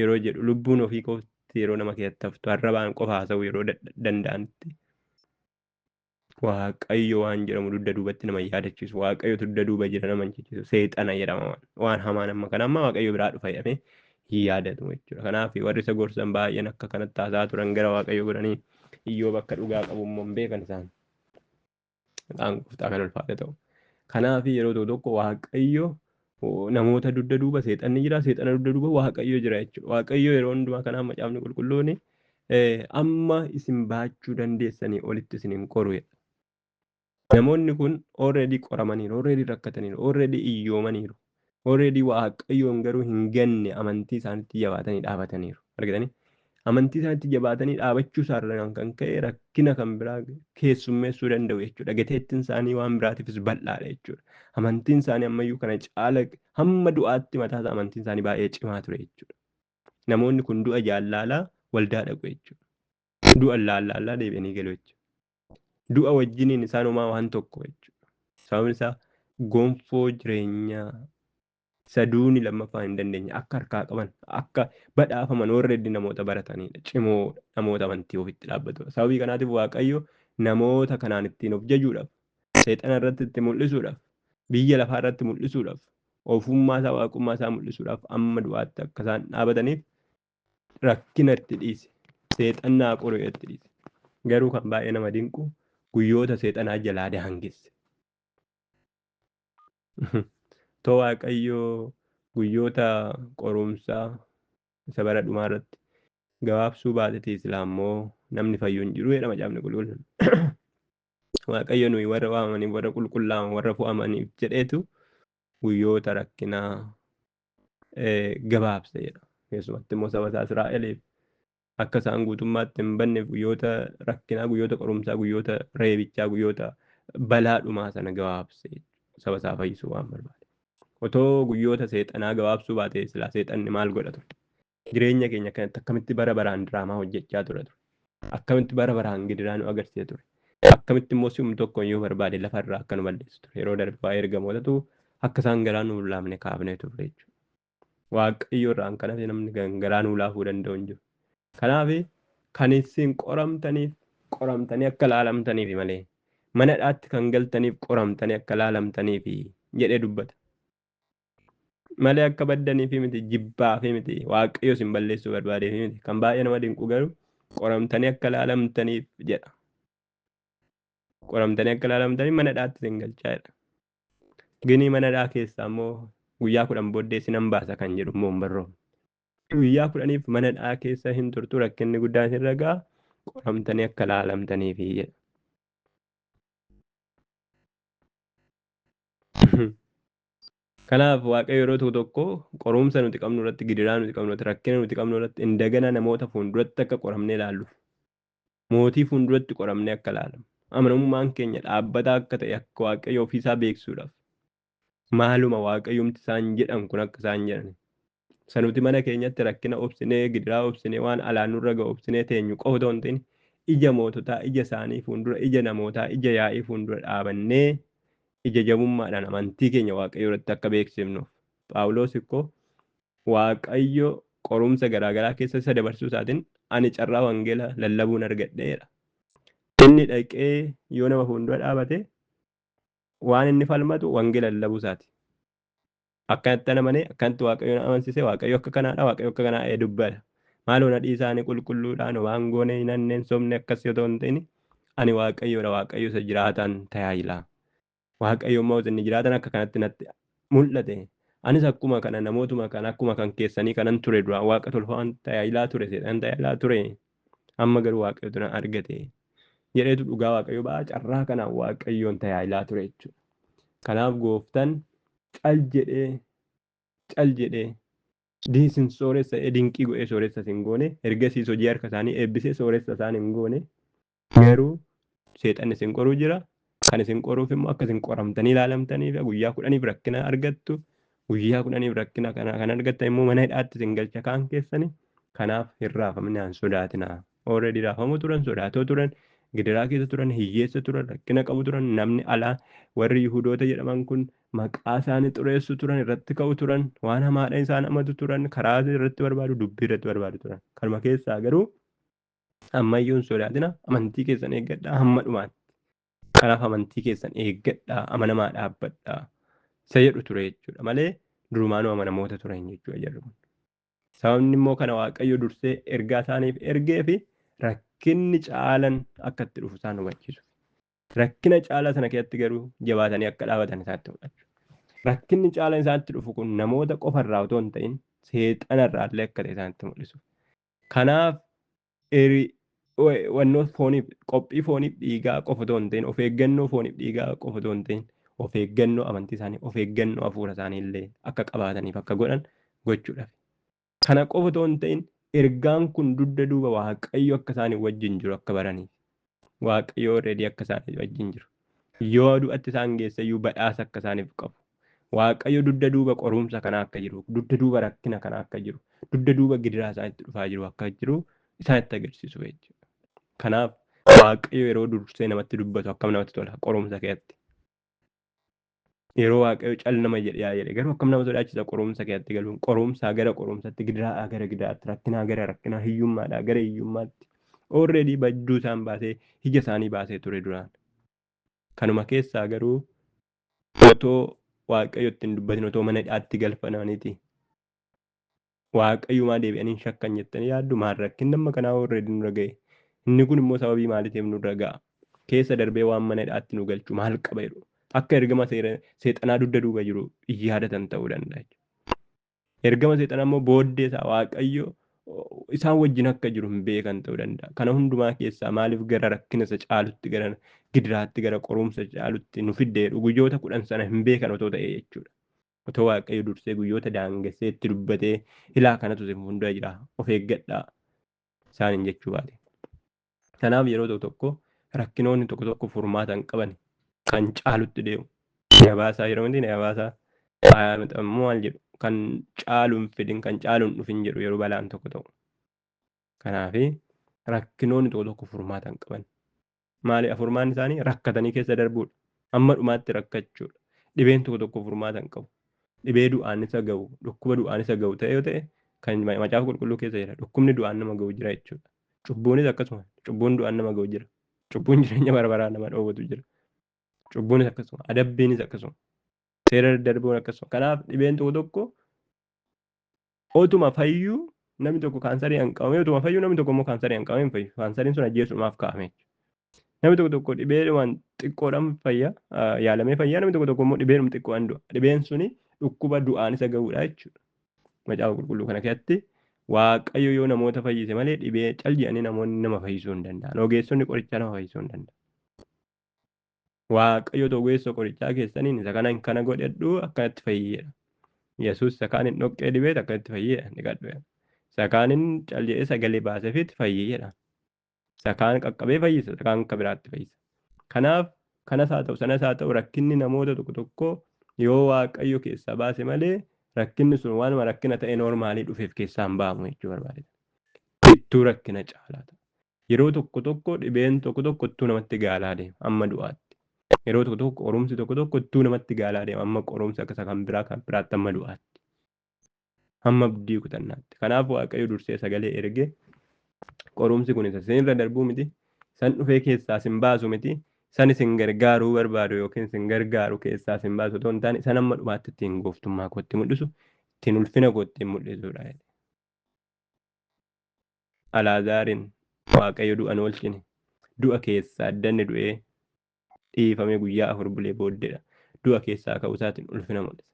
yeroo jedhu lubbuun ofii qofti yeroo nama keessatti haftu arrabaan qofa haasa'u yeroo danda'anitti. Waaqayyo waan jedhamu dugda duubatti nama yaadachiisu, waaqayyotu dugda duuba jira nama jechisiisu, seexana jedhama waan hamaan amma kana amma waaqayyo biraa dhufa jedhamee hin yaadatu jechuudha. Kanaaf warri isa gorsan baay'een akka kanatti haasaa turan gara waaqayyo godhanii Iyyoob akka dhugaa qabu immoo hin beekan isaan. Maqaan gooftaa kan ulfaate ta'u. Kanaaf yeroo tokko waaqayyo namoota dugda duuba seexanni jira, seexana dugda duuba waaqayyo jira jechuudha. Waaqayyo yeroo hundumaa kanaaf macaafni qulqulluun amma isin baachuu dandeessanii olitti isin hin qoru. Namoonni kun already qoramaniiru, already rakkataniiru, already iyyoomaniiru, already waaqayyoon garuu hin ganne amantii isaaniitti jabaatanii dhaabataniiru. Argitanii? Amantii isaaniitti jabaatanii dhaabachuu isaarraan kan ka'e rakkina kan biraa keessummeessuu danda'u jechuudha. Gateettiin isaanii waan biraatiifis bal'aadha jechuudha. Amantiin isaanii ammayyuu kana caala hamma du'aatti mataasaa amantiin isaanii baay'ee cimaa ture jechuudha. Namoonni kun du'a jaallaalaa waldaa dhaqu jechuudha. Du'a laallaalaa deebi'anii galu jechuudha. Du'a wajjiniin isaan homaa waan tokko jechuudha. Sababni isaa gonfoo jireenyaa isa duuni lammaffaa hin dandeenye akka harkaa qaban akka badhaafaman already namoota baratanidha. Cimoo namoota amantii ofitti dhaabbatu. Sababii kanaatiif waaqayyo namoota kanaan ittiin of jajuudhaaf, seexana irratti itti mul'isuudhaaf, biyya lafaa irratti mul'isuudhaaf, ofummaa isaa waaqummaa isaa mul'isuudhaaf amma du'aatti akka isaan dhaabataniif rakkina itti dhiise. Seexannaa qoree itti dhiise. Garuu kan baay'ee nama dinqu guyyoota seexanaa jalaa daangesse. Too waaqayyoo guyyoota qorumsaa isa bara dhumaa irratti gabaabsuu baatetii silaa immoo namni fayyuu hin jiru jedha macaafni qulqulluun. Waaqayyo nuyi warra waamaniif, warra qulqullaa'an, warra fo'amaniif jedheetu guyyoota rakkinaa gabaabsa jedha. Keessumatti immoo saba isaa Israa'eliif akka isaan guutummaatti hin banneef guyyoota rakkinaa, guyyoota qorumsaa, guyyoota reebichaa, guyyoota balaadhumaa sana gabaabse saba isaa fayyisuu waan barbaade. Otoo guyyoota seexanaa gabaabsuu baatee silaa seexanni maal godha ture? Jireenya keenya kanatti akkamitti bara baraan diraamaa hojjechaa ture? Akkamitti bara baraan gidiraa nu agarsiisa ture? Akkamitti immoo si'um tokko yoo barbaade lafarraa akka nu balleessu ture? Yeroo darbaa ergamootatu akka isaan garaa nu laafne kaafnee ture jechuudha. Waaqayyo irraan kan hafe namni garaa nu laafuu danda'u hin jiru. Kanaaf kan isin qoramtanii akka laalamtaniif malee mana dhaatti kan galtaniif qoramtanii akka laalamtaniif jedhee dubbata. Malee akka baddaniif miti, jibbaaf miti, waaqayyo isin balleessuu barbaadeef miti. Kan baay'ee nama dinqu garuu qoramtanii akka laalamtaniif jedha. Qoramtanii akka laalamtaniif mana dhaatti isin galchaa jedha. Ginii mana dhaa keessaa immoo guyyaa 10 booddee isin baasa kan jedhu immoo hin barroofne. Guyyaa 10 mana dhaa keessa hin turtu, rakkinni guddaan isin irra ga'a, qoramtanii akka laalamtaniif jedha. Kanaaf waaqayyo yeroo tokko qorumsa nuti qabnu irratti, gidiraa nuti qabnu irratti, rakkina nuti qabnu irratti indagana namoota fuulduratti akka qoramnee ilaalluuf, mootii fuulduratti qoramnee akka ilaalamu, amanamummaan keenya dhaabbataa akka ta'e akka waaqayyo ofiisaa beeksuudhaaf maaluma waaqayyumti isaan jedhan kun akka isaan jedhan. Sanuti mana keenyatti rakkina obsinee, gidiraa obsinee, waan alaan nurra ga'u obsinee teenyu qofa otoo hin ta'in ija moototaa, ija isaanii fuuldura, ija namootaa, ija yaa'ii fuuldura dhaabannee ija jabummaadhaan amantii keenya waaqayyo irratti akka beeksifnuuf. Phaawulos ikkoo waaqayyo qorumsa garaagaraa keessa isa dabarsuu isaatiin ani carraa wangeela lallabuun argadheera. Inni dhaqee yoo nama fuuldura dhaabate waan inni falmatu wangeela lallabuu isaati. Akkanatti amanee akkanatti waaqayyoon amansiisee waaqayyo akka kanaadha waaqayyo akka kanaa dubbata. Maaloo na dhiisaanii qulqulluudhaan waan goone hin anneen sobne akkas yoo ta'u hin ta'in ani waaqayyoodha waaqayyo isa jiraataan tajaajila. Waaqayyo immoo inni jiraatan akka kanatti natti mul'ate. Anis akkuma kana namootuma kan akkuma kan keessanii kanan ture dura waaqa tolfamaan tajaajilaa ture seexan tajaajilaa ture. Amma garuu waaqayyotu na argate. Jedheetu dhugaa waaqayyo ba'aa carraa kanaan waaqayyoon tajaajilaa ture jechuudha. Kanaaf gooftaan cal jedhee diisin sooressa dinqii godhee sooressa hin goone ergasiis hojii harka isaanii eebbisee sooressa isaan hin goone garuu seexanni isin qoruu jira. Kan isin qoruuf immoo akka isin qoramtanii ilaalamtaniif guyyaa 10 rakkina argattu. Guyyaa 10 rakkina kan argattan immoo mana hidhaatti isin galcha kaan keessanii. Kanaaf hin raafamnaan sodaatinaa. Already raafamuu turan sodaatoo turan gidiraa keessa turan hiyyeessa turan rakkina qabu turan namni alaa warri Yihudoota jedhaman kun maqaa isaanii xureessu turan irratti ka'u turan waan hamaadha isaan amatu turan karaa irratti barbaadu dubbii irratti barbaadu turan. Kanuma keessaa garuu ammayyuu hin sodaatina amantii keessan eeggadhaa hamma dhumaatti. Kanaaf amantii keessan eeggadhaa amanamaa dhaabbadhaa isa jedhu ture jechuudha malee durumaanuu amanamoota turan jechuudha jarri kun. Sababni immoo kana waaqayyo dursee ergaa isaaniif ergee fi rakkinni caalan akka itti dhufu isaan hubachiisu. Rakkina caalaa sana keessatti garuu jabaatanii akka dhaabatan isaatti mul'achu. Rakkinni caalaan isaatti dhufu kun namoota qofarraa otoo hin ta'in seexanarraa illee akka ta'e isaanitti mul'isu. Kanaaf wannoo fooniif qophii fooniif dhiigaa qofa otoo hin ta'in of eeggannoo fooniif dhiigaa qofa otoo hin ta'in of eeggannoo amantii isaanii of eeggannoo hafuura isaanii illee akka qabaataniif akka godhan gochuudhaaf. Kana qofa otoo hin ta'in ergaan kun dugda duuba waaqayyo akka isaanii wajjin jiru akka baraniif. Waaqayyo already akka isaanii wajjin jiru. Yoo du'atti isaan geessayyuu badhaasa akka isaaniif qabu. Waaqayyo dugda duuba qorumsa kanaa akka jiru, dugda duuba rakkina kanaa akka jiru, dugda duuba gidiraa isaanitti dhufaa jiru akka jiru isaanitti agarsiisu jechuudha. Kanaaf waaqayyo yeroo dursee namatti dubbatu akkam namatti tola qorumsa keessatti. Yeroo waaqayyo cal nama jedhe garuu akkam nama sodaachisa qorumsa keessatti galuun qorumsaa gara qorumsaatti gidiraa gara gidiraatti rakkinaa gara rakkinaa hiyyummaadhaa gara hiyyummaatti already badduu isaan baasee ija isaanii baasee ture duraan. Kanuma keessaa garuu otoo waaqayyo ittiin dubbatin otoo mana hidhaatti galfamaniiti. Waaqayyumaa deebi'anii shakkan jettanii yaaddu maal rakkinni amma kanaa already nurra ga'e. Inni kun immoo sababii maaliitiif nurra ga'a? Keessa darbee waan mana hidhaatti nu galchu maal qaba jedhu. Akka ergama seexanaa dugda duuba jiru yaadatan ta'uu danda'a. Ergama seexanaa immoo booddee isaa waaqayyo isaan wajjin akka jiru hin beekan ta'uu danda'a. Kana hundumaa keessaa maaliif gara rakkina isa caalutti gara gidiraatti gara qorumsa caalutti nu fidde guyyoota 10 sana hin beekan otoo ta'e jechuudha. Otoo waaqayyo dursee guyyoota daangessee itti dubbatee ilaa kanatu isin hunda jira of eeggadhaa isaaniin jechuu baate. Kanaaf yeroo tokko rakkinoonni tokko furmaata hin qaban kan caalutti deemu. Yabaasaa yeroo hundi yabaasaa maal jedhu kan caaluun fedhin kan caaluun dhufin jedhu yeroo balaan tokko ta'u. Kanaaf rakkinoonni tokko furmaata hin qaban. Maali furmaan isaanii rakkatanii keessa darbuudha. Amma dhumaatti rakkachuudha. Dhibeen tokko furmaata hin qabu. Dhibee du'aan isa ga'u dhukkuba du'aan isa ga'u ta'e yoo ta'e kan macaafa qulqulluu keessa jira. Dhukkubni du'aan nama ga'u jira jechuudha. Cubbuunis akkasuma cubbuun du'aan nama ga'u jira. Cubbuun jireenya barbaraa nama dhoowwatu jira. Cubbuunis akkasuma adabbiinis akkasuma seera darbuun akkasuma. Kanaaf dhibeen tokko otuma fayyuu namni tokko kaansarii hin qabame otuma fayyuu namni tokko immoo kaansarii hin qabame hin fayyu. Kaansariin sun ajjeesuudhaaf kaa'ame. Namni tokko dhibeedhumaan xiqqoodhaan fayyaa yaalamee fayyaa namni tokko immoo dhibeedhuma xiqqoodhaan du'a. Dhibeen suni dhukkuba du'aan isa ga'uudha jechuudha. Macaafa qulqulluu kana keessatti waaqayyo yoo namoota fayyise malee dhibee cal jedhanii namoonni nama fayyisuu hin danda'an. Ogeessonni qorichaa nama fayyisuu hin danda'an. Waaqayyo ogeessa qorichaa keessaniin isa kana godhadhu akkanatti fayyedha. Yesuus isa kaan hin dhoqqee dhibeet akkanatti fayyedha ni gadhu. Isa kaan hin cal jedhee sagalee baaseefit fayyedha. Isa kaan qaqqabee fayyisa isa kaan akka biraatti fayyisa. Kanaaf kanas haa ta'u sanas haa ta'u rakkinni namoota tokko yoo waaqayyo keessaa baase malee rakkinni sun waanuma rakkina ta'e noormaalii dhufeef keessaa hin ba'amu jechuu barbaada. Ittuu rakkina caalaa ta'a. Yeroo tokko dhibeen tokko ittuu namatti gaalaa deema amma du'aatti. Yeroo tokko qorumsi tokko ittuu namatti gaalaa deema amma qorumsi akka kan biraatti amma du'aatti. Amma abdii kutannaatti. Kanaaf waaqayyo dursee sagalee erge qorumsi kun isa seenirra darbuu miti. San dhufee keessaa sin baasu miti. san isin gargaaruu barbaadu yookiin isin gargaaru keessaa isin baasu otoo hin taane san amma dhumaatti ittiin gooftummaa kootti mul'isu ittiin ulfina kootti mul'isuudha. Alaazaariin Waaqayyo du'a oolchine du'a keessaa addanne du'ee dhiifamee guyyaa 4 bulee booddeedha. Du'a keessaa ka'uu isaatiin ulfina mul'isa.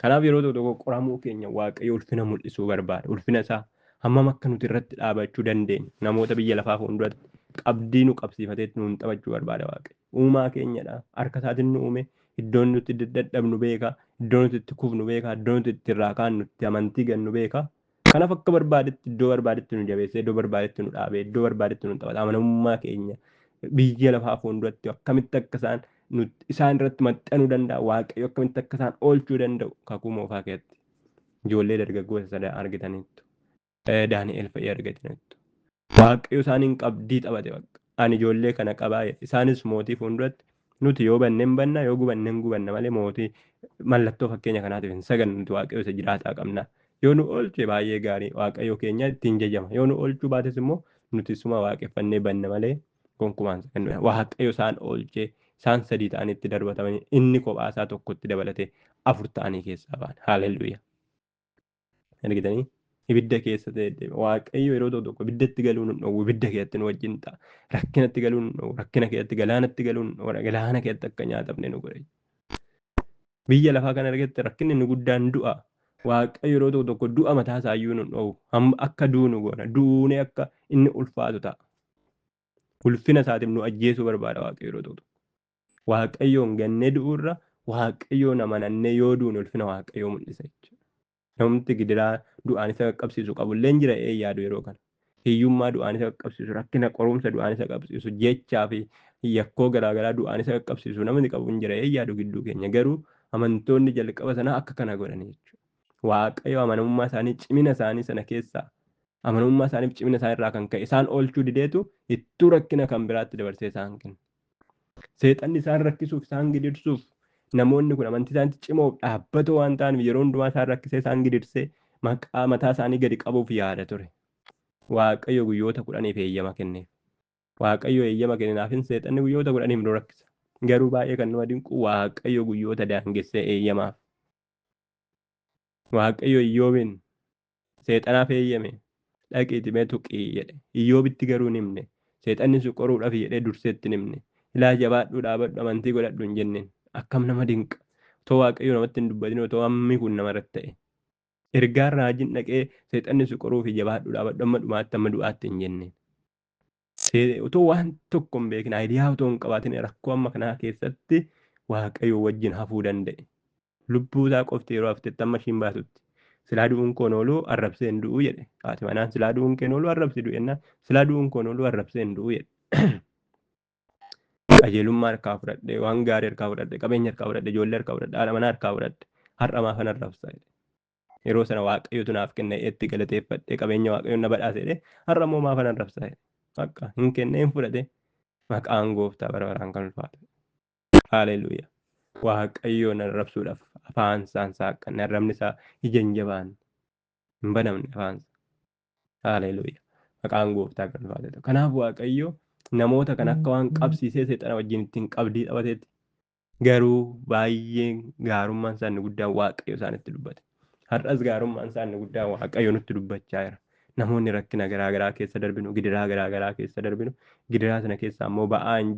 Kanaaf yeroo tokko qoramuu keenya Waaqayyo ulfina mul'isuu barbaada. Ulfina isaa hammam akka nuti irratti dhaabachuu dandeenyu namoota biyya lafaa fuulduratti qabdii nu qabsiifateetti nuun taphachuu barbaada Waaqayyo. Uumaa keenyadha. Harka isaatiin nu uume iddoon nuti dadhabnu beeka. Iddoo nuti itti kufnu beeka. Iddoo nuti itti irraa kaannu itti amantii gannu beeka. Kanaaf akka barbaadetti iddoo barbaadetti nu jabeessee iddoo barbaadetti nu dhaabee iddoo barbaadetti nu taphata. Amanamummaa keenya biyya lafaa fuulduratti akkamitti akka isaan irratti maxxanuu danda'a. Waaqayyo akkamitti akka isaan oolchuu danda'u kakuu moofaa keessatti ijoollee dargaggoota sadan argitaniittu. Daani'el fa'ii argataniittu. Waaqayyo isaaniin qabdii taphate bakka. Ani ijoollee kana qabaa isaanis mootii fuulduratti nuti yoo banneen banna yoo gubanneen gubanna malee mootii mallattoo fakkeenya kanaatiif hin sagannu nuti Waaqayyo isa jiraataa qabna. Yoo nu oolche baay'ee gaarii Waaqayyo keenya ittiin jajama. Yoo nu oolchuu baates immoo nuti suma waaqeffannee banna malee gonkumaan sagannu. Waaqayyo isaan oolchee isaan 3 ta'anii itti darbatamanii inni kophaa isaa tokkotti dabalatee 4 ta'anii keessaa ba'an. Haaleluyyaa. Argitanii? Ibidda keessa ta'e Waaqayyo yeroo tokko ibiddatti galuu nu dhowwu ibidda keessatti nu wajjin ta'a. Rakkinatti galuu nu dhowwu rakkina keessatti galaanatti galuu nu dhowwu galaana keessatti akka nyaatamne nu godhe. Biyya lafaa kana argatte rakkinni inni guddaan du'a. Waaqayyo yeroo tokko du'a mataa isaa iyyuu nu dhowwu akka duunu goona duunee akka inni ulfaatu ta'a. Ulfina isaatiif nu ajjeesuu barbaada Waaqayyo yeroo tokko. Waaqayyoon gannee du'uurra Waaqayyoon amanannee yoo duune ulfina Waaqayyoo mul'isa jechuudha. Namni gidiraa du'aan isa qaqqabsiisu qabullee jira yaadu yeroo kana. Hiyyummaa du'aan isa qaqqabsiisu rakkina qorumsa du'aan isa qaqqabsiisu jechaa fi yakkoo garaagaraa du'aan isa qaqqabsiisu namni qabu hin jira yaadu gidduu keenya garuu amantoonni jalqaba sana akka kana godhanii jechuudha. Waaqayyo amanamummaa isaanii cimina isaanii sana keessaa amanamummaa isaaniif cimina isaa irraa kan ka'e isaan oolchuu dideetu ittuu rakkina kan biraatti dabarsee isaan kenna. Seexanni isaan rakkisuuf isaan gidirsuuf namoonni kun amantii isaaniitti cimoof dhaabbatoo waan ta'aniif yeroo hundumaa isaan rakkisee isaan gidirsee maqaa mataa isaanii gadi qabuuf yaada ture. Waaqayyo guyyoota 10 eeyyama kenneef. Waaqayyo eeyyama kennenaafin seexanni guyyoota 10 nu rakkisa. Garuu baay'ee kan nama dinqu Waaqayyo guyyoota daangessee eeyyamaaf. Waaqayyo Iyyoobin seexanaaf eeyyame dhaqiitii mee tuqii jedhe. Iyyoobitti garuu hin himne. Seexanni si qoruudhaaf jedhee durseetti hin himne. Ilaa jabaadhuu dhaabadhu amantii godhadhu hin jenneen. Akkam nama dinqa. Otoo Waaqayyo namatti hin dubbatin otoo hammi kun namarratti ta'e. Ergaan raajiin dhaqee seexanni si qoruu fi jabaadhuu dhaabadhu amma dhumaatti amma du'aatti hin jenneen. Otoo waan tokko hin beekin aayidiyaa otoo hin qabaatin rakkoo amma kanaa keessatti Waaqayyo wajjin hafuu danda'e. Lubbuu isaa qofti yeroo haftetti amma ishiin baatutti. Silaa du'uun koon ooluu arrabsee hin du'uu jedhe. Haati manaan silaa du'uun keen ooluu arrabsi du'e jennaan silaa du'uun koon ooluu arrabsee hin du'uu jedhe. Qajeelummaa harkaa fudhadhe waan gaarii harkaa fudhadhe qabeenya harkaa fudhadhe ijoollee harkaa fudhadhe haadha manaa harkaa fudhadhe har'a maafan arrabsa jedhe. Yeroo sana Waaqayyotu naaf kenna itti galateeffadhe qabeenya Waaqayyoon na badhaase jedhe har'a immoo maafan arrabsa jedhe. Akka hin kenne hin fudhate maqaan gooftaa bara baraan kan ulfaatu. Haaleluyyaa. Waaqayyoon arrabsuudhaaf afaan isaan saaqqanne arrabni isaa ija hin jabaan hin banamne afaan isaa. Haaleluyyaa. Maqaan gooftaa kan ulfaatu. Kanaaf Waaqayyo namoota kan akka waan qabsiisee seexana wajjin ittiin qabdii taphateetti garuu baay'ee gaarummaan isaa inni guddaan Waaqayyo isaanitti dubbate. Har'as gaarummaan isaa inni guddaan Waaqayyo nutti dubbachaa jira. Namoonni rakkina garaagaraa keessa darbinu gidiraa garaagaraa keessa darbinu gidiraa sana keessaa immoo ba'aa hin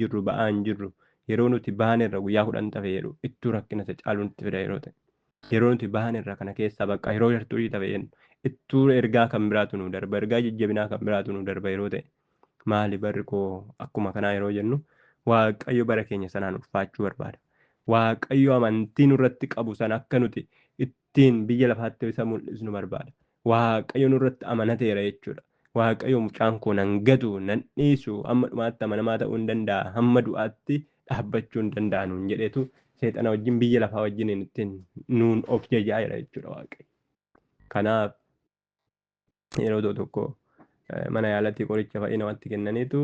jirru yeroo nuti baanerra guyyaa 10 tafe jedhu ittuu rakkina isa caalu nutti fida yeroo ta'e. Yeroo nuti baanerra kana keessaa bakka yeroo yartuu tafe ittuu ergaa kan biraatu nu darba ergaa jajjabinaa kan biraatu nu darba yeroo ta'e. Maali barri koo akkuma kanaa yeroo jennu Waaqayyo bara keenya sanaan ulfaachuu barbaada. Waaqayyo amantii nurratti qabu sana akka nuti ittiin biyya lafaatti isa mul'isnu barbaada. Waaqayyo nurratti amanateera jechuudha. Waaqayyo mucaan koo nan gatu nan dhiisu hamma dhumaatti amanamaa ta'uu hin danda'a hamma du'aatti dhaabbachuu hin danda'a nuun jedheetu seexana wajjin biyya lafaa wajjin ittiin nuun of jajaa jira jechuudha Waaqayyo. Kanaaf yeroo tokko mana yaalatti qoricha fa'ii namatti kennaniitu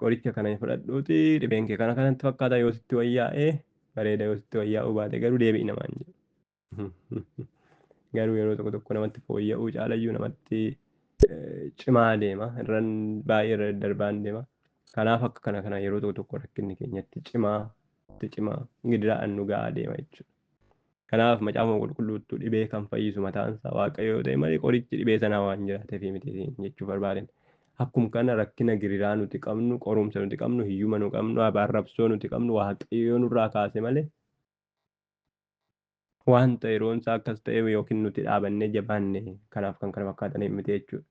qoricha kana fudhadhuuti dhibeen kee kana kanatti fakkaata yoo sitti wayyaa'ee bareeda yoo sitti wayyaa'uu baate garuu deebi'i namaan jedhu. Garuu yeroo tokko namatti fooyya'uu caalayyuu namatti cimaa deema irraan baay'ee irra darbaan deema. Kanaaf akka kana yeroo tokko rakkinni keenyatti cimaa gidiraan nu ga'aa deema jechuudha. Kanaaf macaafa qulqulluutti dhibee kan fayyisu mataan isaa Waaqayyoo ta'e malee qorichi dhibee sanaa waan jiraateef miti jechuu barbaaden. Akkuma kana rakkina giriraa nuti qabnu, qorumsa nuti qabnu, hiyyuma nu qabnu, arrabsoo nuti qabnu Waaqayyoo nurraa kaase malee wanta yeroon isaa akkas ta'e yookiin nuti dhaabannee jabaanne kanaaf kan kana fakkaataniif miti jechuudha.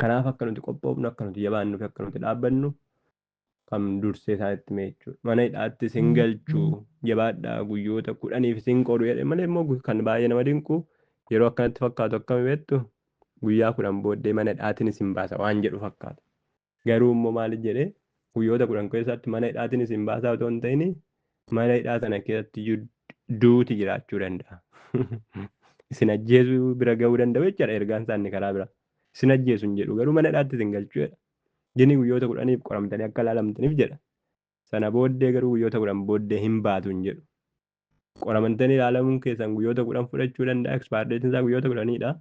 Kanaaf akka nuti qophoofnu, akka nuti jabaannuu fi akka nuti dhaabbannu kan dursee isaanitti hime jechuudha. Mana hidhaatti sin galchuu jabaadhaa guyyoota 10 sin qoru jedhe malee immoo kan baay'ee nama dinqu yeroo akkanatti fakkaatu akkam beektu guyyaa 10 booddee mana hidhaatiin isin baasa waan jedhu fakkaata. Garuu immoo maaliif jedhee guyyoota 10 keessatti mana hidhaatiin isin baasaa otoo hin ta'in mana hidhaa sana keessatti duuti jiraachuu danda'a. Isin ajjeesuu bira gahuu danda'u jechaadha ergaan isaanii karaa bira. Isin ajjeesu hin jedhu garuu mana hidhaatti isin galchuu jedha. Jini guyyoota 10 qoramtanii akka ilaalamtaniif jedha. Sana booddee garuu guyyoota 10 booddee hin baatu hin jedhu. Qoramtanii ilaalamuun keessan guyyoota 10 fudhachuu danda'a. Ekspaardeetiin isaa guyyoota 10dha.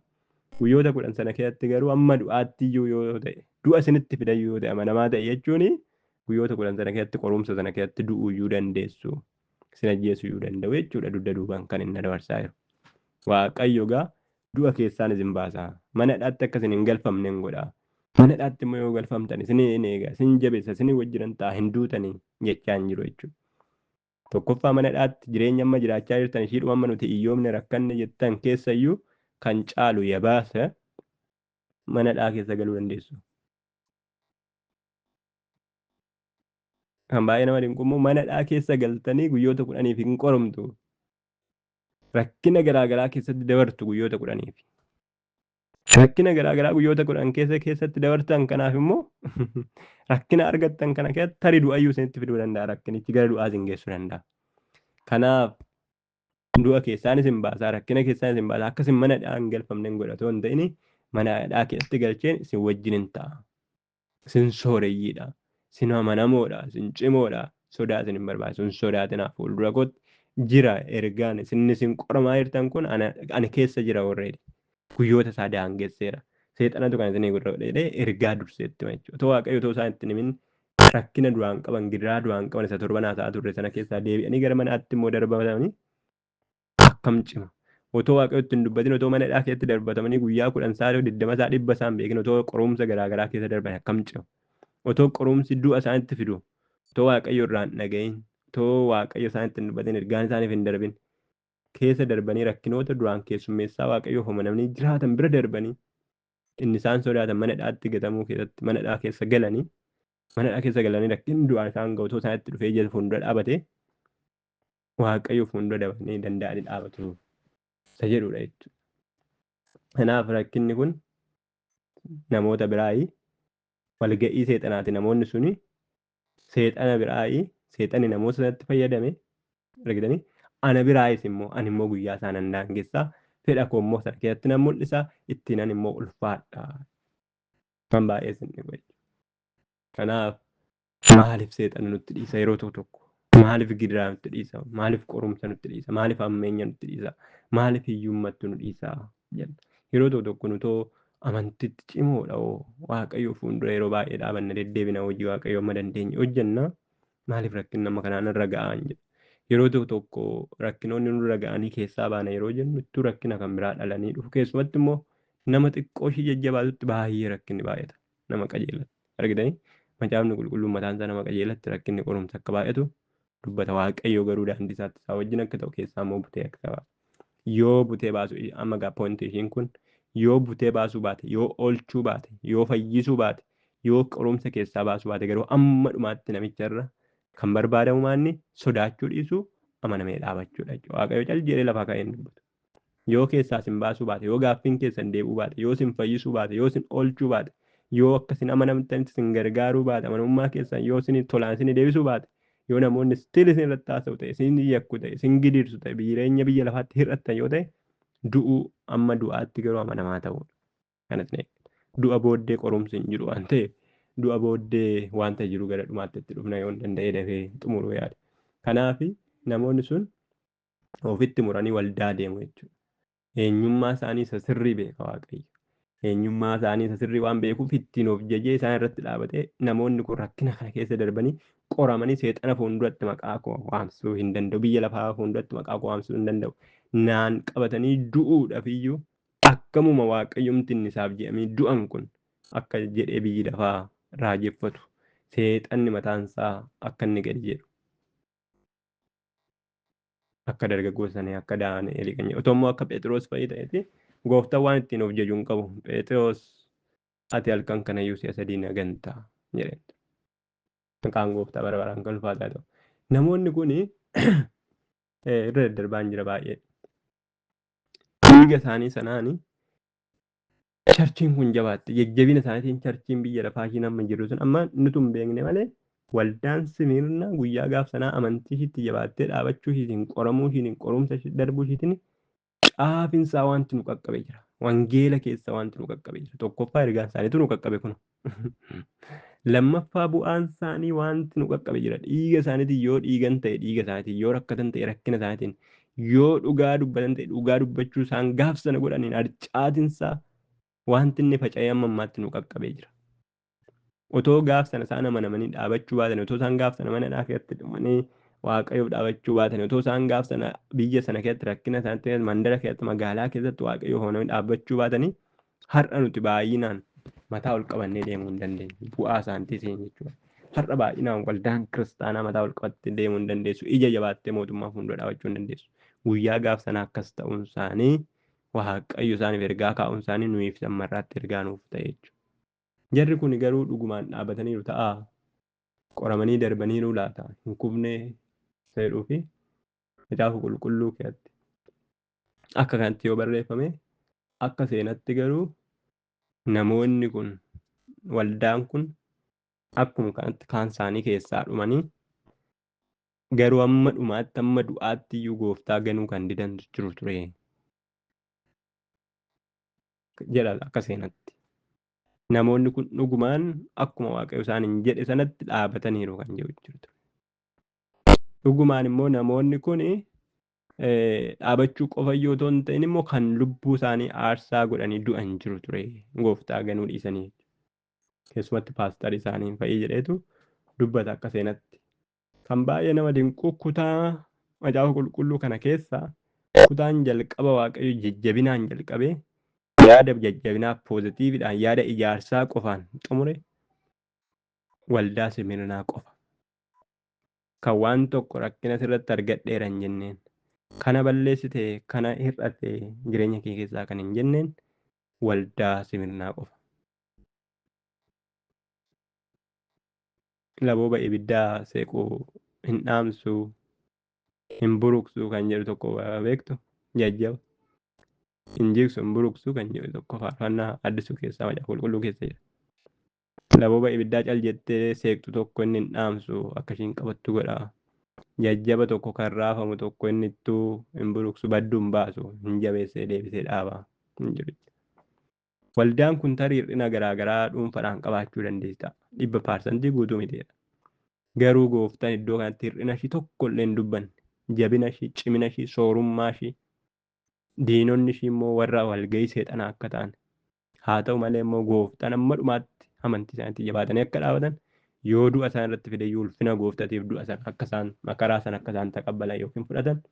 Guyyoota 10 sana keessatti garuu amma du'aatti iyyuu yoo ta'e du'a isinitti fidan yoo ta'e amanamaa ta'e jechuun guyyoota 10 sana keessatti qorumsa sana keessatti du'uu iyyuu dandeessu. Isin ajjeesuu iyyuu danda'u jechuudha dugda duubaan kan inni dabarsaa jiru. Waaqayyo gaa du'a keessaan isin baasa. Mana hidhaatti akka isin hin galfamne hin godha. Mana hidhaatti immoo yoo galfamtan isin hin eega, isin jabeessa, isin wajjinan ta'a hin duutanii jechaa hin jiru jechuudha. Tokkoffaa mana hidhaatti jireenya amma jiraachaa jirtan ishiidhuma amma nuti iyyoomne rakkanne jettan keessayyuu kan caalu yabaasa mana hidhaa keessa galuu dandeessu. Kan baay'ee nama dinqu immoo mana hidhaa keessa galtanii guyyoota 10 hin qorumtu. Rakkina garaagaraa keessatti dabartu guyyoota 10. Rakkina garaagaraa guyyoota 10 keessatti dabartan kanaaf immoo rakkina argattan kana keessatti tarii du'ayyuu isinitti fiduu danda'a. Rakkinichi gara du'aa isin geessuu danda'a. Kanaaf du'a keessaan isin baasaa, rakkina keessaan isin baasaa akka isin mana hidhaa hin galfamne hin godha otoo hin ta'in mana hidhaa keessatti galcheen isin wajjin hin ta'a. Isin sooreyyiidha. Isin amanamoodha. Isin cimoodha. Sodaa isin hin barbaachisu. Isin sodaatinaa fuuldura kootti jira ergaan isin qoramaa jirtan kun ani keessa jira warreedha. Guyyoota isaa daangesseera. Seexanatu kan isin godhee ergaa durseetti jechuudha. Otoo Waaqayyo otoo isaan itti himin rakkina duraan qaban, gidiraa duraan qaban isa torban haasaa turre sana keessaa deebi'anii gara manaatti immoo darbatamanii akkam cima. Otoo Waaqayyo ittiin dubbatin otoo mana hidhaa keessatti darbatamanii guyyaa 10 isaa 20 isaa 100 isaan beekin otoo qorumsa garaagaraa keessa darban akkam cima. Otoo qorumsi du'a isaanitti fidu otoo Waaqayyo irraan dhagayin otoo Waaqayyo isaanitti hin dubbatin ergaan isaaniif hin darbin keessa darbanii rakkinoota duraan keessummeessaa Waaqayyoof amanamanii jiraatan bira darbanii inni isaan sodaatan mana hidhaatti gatamuu keessatti mana hidhaa keessa galanii rakkinni du'aan isaan ga'u otoo isaanitti dhufee ija fuuldura dhaabate Waaqayyo fuuldura dabalanii danda'anii dhaabatu isa jedhudha jechuudha. Kanaaf rakkinni kun namoota biraayii walga'ii seexanaati. Namoonni suni seexana biraayii seexanni namoota sanatti fayyadame argitanii ana biraayis immoo ani immoo guyyaa isaan nan daangessaa fedha koo immoo sana keessatti nan mul'isa ittiin ani immoo ulfaadha. Kan baay'ee sin dhibu. Kanaaf maaliif seexanni nutti dhiisa yeroo tokko? Maaliif gidiraa nutti dhiisa? Maaliif qorumsa nutti dhiisa? Maaliif ammeenya nutti dhiisa? Maaliif hiyyummaatti nu dhiisa? Yeroo tokko nutoo amantitti cimoodha Waaqayyo fuuldura yeroo baay'ee dhaabanna deddeebina hojii Waaqayyo amma dandeenye hojjenna. Maaliif rakkinni amma kanaan irra ga'an jedha. Yeroo tokko rakkinoonni nurra ga'anii keessaa baana yeroo jennu ittuu rakkina kan biraa dhalanii dhufu. Keessumatti immoo nama xiqqoo ishii jajjabaatutti baay'ee rakkinni baay'ata. Nama qajeelatti. Argitanii macaafni qulqulluun mataan isaa nama qajeelatti rakkinni qorumsa akka baay'atu dubbata. Waaqayyo garuu daandii isaatti isaa wajjin akka ta'u keessaa immoo butee akka ta'u. Yoo butee baasu amma gaa poointi ishiin kun yoo butee baasuu baate, yoo oolchuu baate, yoo fayyisuu baate, yoo qorumsa keessaa baasuu baate garuu amma dhumaatti namicha irra kan barbaadamu maanni sodaachuu dhiisuu amanamee dhaabachuudha jechuudha. Waaqayyo cal jedhee lafaa ka'ee dubbatu. Yoo keessaa isin baasuu baate, yoo gaaffiin keessan deebi'uu baate, yoo isin fayyisuu baate, yoo isin oolchuu baate, yoo akkasin amanamtanitti isin gargaaruu baate, amanamummaa keessan yoo isin tolaan isin deebisuu baate, yoo namoonni stiil isin irratti haasa'u ta'e, isin yakku ta'e, isin gidirsu ta'e, jireenya biyya lafaatti hir'attan yoo ta'e, du'uu amma du'aatti garuu amanamaa ta'uudha. Kanas du'a booddee qorumsi hin jiru waan ta'eef du'a booddee wanta jiru gara dhumaatti itti dhufna yoo danda'e dafee xumuruu yaada. Kanaaf namoonni sun ofitti muranii waldaa deemu jechuudha. Eenyummaa isaanii isa sirrii beeka Waaqayyo. eenyummaa isaanii isa sirrii waan beekuuf ittiin of jajee isaan irratti dhaabatee namoonni kun rakkina kana keessa darbanii qoramanii seexana fuulduratti maqaa koo waamsuu hin danda'u. Biyya lafaa fuulduratti maqaa koo waamsuu hin danda'u. Naan qabatanii du'uudhaaf iyyuu akkamuma waaqayyomti inni isaaf jedhamee du'an kun akka jedhee biyyi lafaa raajeffatu seexanni mataan isaa akka inni gadi jedhu. Akka dargaggoo sanii akka Daani'eel kan jedhu. Otoo immoo akka Phexros fa'ii ta'eeti gooftaan waan ittiin of jaju hin qabu. Phexros ati halkan kanayyuu si'a sadii na gantaa jedheen. Maqaan gooftaa bara baraan kan ulfaataa ta'u. Namoonni kun irra daddarbaan jira baay'ee. Dhiiga isaanii sanaan charchiin kun jabaatte. Jajjabina isaaniitiin charchiin biyya lafaa ishiin amma jirru sun amma nuti hin beekne malee waldaan Simirna guyyaa gaaf sanaa amantii ishiitti jabaattee dhaabachuu ishiitiin qoramuu ishiitiin qorumsa darbuu ishiitiin caafinsaa wanti nu qaqqabe jira. Wangeela keessa wanti nu qaqqabe jira. Tokkoffaa ergaan isaaniitu nu qaqqabe kun. Lammaffaa bu'aan isaanii wanti nu qaqqabe jira. Dhiiga isaaniitiin yoo dhiigan ta'e dhiiga isaaniitiin yoo rakkatan ta'e rakkina isaaniitiin yoo dhugaa dubbatan ta'e dhugaa dubbachuu isaan gaaf sana godhaniin harcaatinsaa wanti inni faca'ee amma ammaatti nu qaqqabee jira. Otoo gaaf sana isaan amanamanii dhaabachuu baatan, otoo isaan gaaf sana mana keessatti dhumanii waaqayyoof dhaabachuu baatan, otoo isaan gaaf sana biyya sana keessatti rakkina isaaniitti mandara keessatti magaalaa keessatti waaqayyoo hoonamanii dhaabachuu baatanii har'a nuti baay'inaan mataa ol qabannee deemuu hin dandeenyu. Bu'aa isaaniitiin jechuudha. Har'a baay'inaan waldaan kiristaanaa mataa ol qabattee deemuu hin dandeessu. Ija jabaattee mootummaa fuuldura dhaabachuu hin dandeessu. Guyyaa gaaf sana akkas ta'uun isaanii waaqayyo isaaniif ergaa kaa'uun isaanii nuyiif sammarraatti ergaa nuuf ta'e jechuudha. Jarri kun garuu dhugumaan dhaabataniiru ta'a. Qoramanii darbaniiru laata. Hin kufnee seedhuu fi macaafa qulqulluu keessatti. Akka kanatti yoo barreeffame akka seenatti garuu namoonni kun waldaan kun akkuma kanatti kaan isaanii keessaa dhumanii garuu amma dhumaatti amma du'aatti iyyuu gooftaa ganuu kan didan jiru ture. Jedha akka seenatti. Namoonni kun dhugumaan akkuma waaqayyo isaaniin jedhe sanatti dhaabataniiru kan jedhu jirtu. Dhugumaan immoo namoonni kun dhaabachuu qofa yoo ta'u hin ta'in immoo kan lubbuu isaanii aarsaa godhanii du'an jiru ture gooftaa ganuu dhiisanii. Keessumatti paastarii isaanii fa'ii jedheetu dubbata akka seenatti. Kan baay'ee nama dinqu kutaa macaafa qulqulluu kana keessaa kutaan jalqaba waaqayyo jajjabinaan jalqabee yaada jajjabinaaf poozitiividhaan yaada ijaarsaa qofaan xumure waldaa Simirnaa qofa. Kan waan tokko rakkina sirratti argadheera hin jenneen. Kana balleessite kana hir'ate jireenya kee keessaa kan hin jenneen waldaa Simirnaa qofa. Labooba ibiddaa seequu hin dhaamsu hin buruqsu kan jedhu tokko beektu jajjaba. Hin jigsu hin buruqsu kan jedhu tokko faarfannaa addisuu keessaa macaafa qulqulluu keessa jira. Labooba ibiddaa cal jettee seeqtu tokko inni hin dhaamsu akka ishiin qabattu godha. Jajjaba tokko kan raafamu tokko inni ittuu hin buruqsu badduu hin baasu hin jabeessee deebisee dhaaba. Waldaan kun tarii hir'ina garaagaraa dhuunfaadhaan qabaachuu dandeessa. 100% guutuu mitiidha. Garuu gooftaan iddoo kanatti hir'ina ishii tokko illee hin dubbanne. Jabina ishii, cimina ishii, soorummaa ishii, diinonni ishii immoo warra walgahii seexanaa akka ta'an. Haa ta'u malee immoo gooftaan amma dhumaatti amantii isaaniitti jabaatanii akka dhaabatan yoo du'a isaan irratti fide ulfina gooftatiif du'a sana akka isaan makaraa sana akka isaan taqabbalan yookiin fudhatan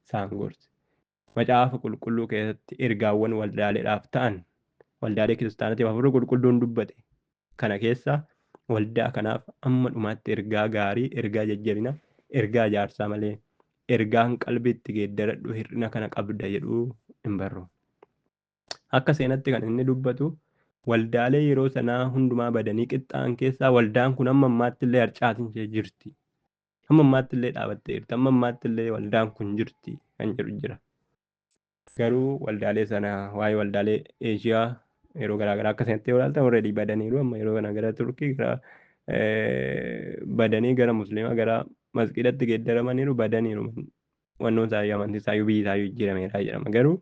isaan gorse. Macaafa qulqulluu keessatti ergaawwan waldaaleedhaaf ta'an waldaalee kiristaanaatiif hafuurri qulqulluun dubbate. Kana keessa waldaa kanaaf amma dhumaatti ergaa gaarii, ergaa jajjabina, ergaa ijaarsaa malee ergaan qalbiitti geeddaradhu hir'ina kana qabda jedhuu hin barru. Akka seenatti kan inni dubbatu waldaalee yeroo sanaa hundumaa badanii qixxaa'an keessaa waldaan kun amma ammaatti illee harcaatiin ishee jirti. Amma ammaatti illee dhaabattee jirti. Amma ammaatti illee waldaan kun jirti kan jedhu jira. Garuu waldaalee sana waa'ee waldaalee Eeshiyaa yeroo garaagaraa akka seenatti yoo ilaaltan already badaniiru. Amma yeroo kana gara Turkii gara badanii gara Musliimaa gara masqidatti geeddaramaniiru badaniiru. Wannoon isaayyuu amantii isaayyuu biyyi isaayyuu jijjiirameera jedhama. Garuu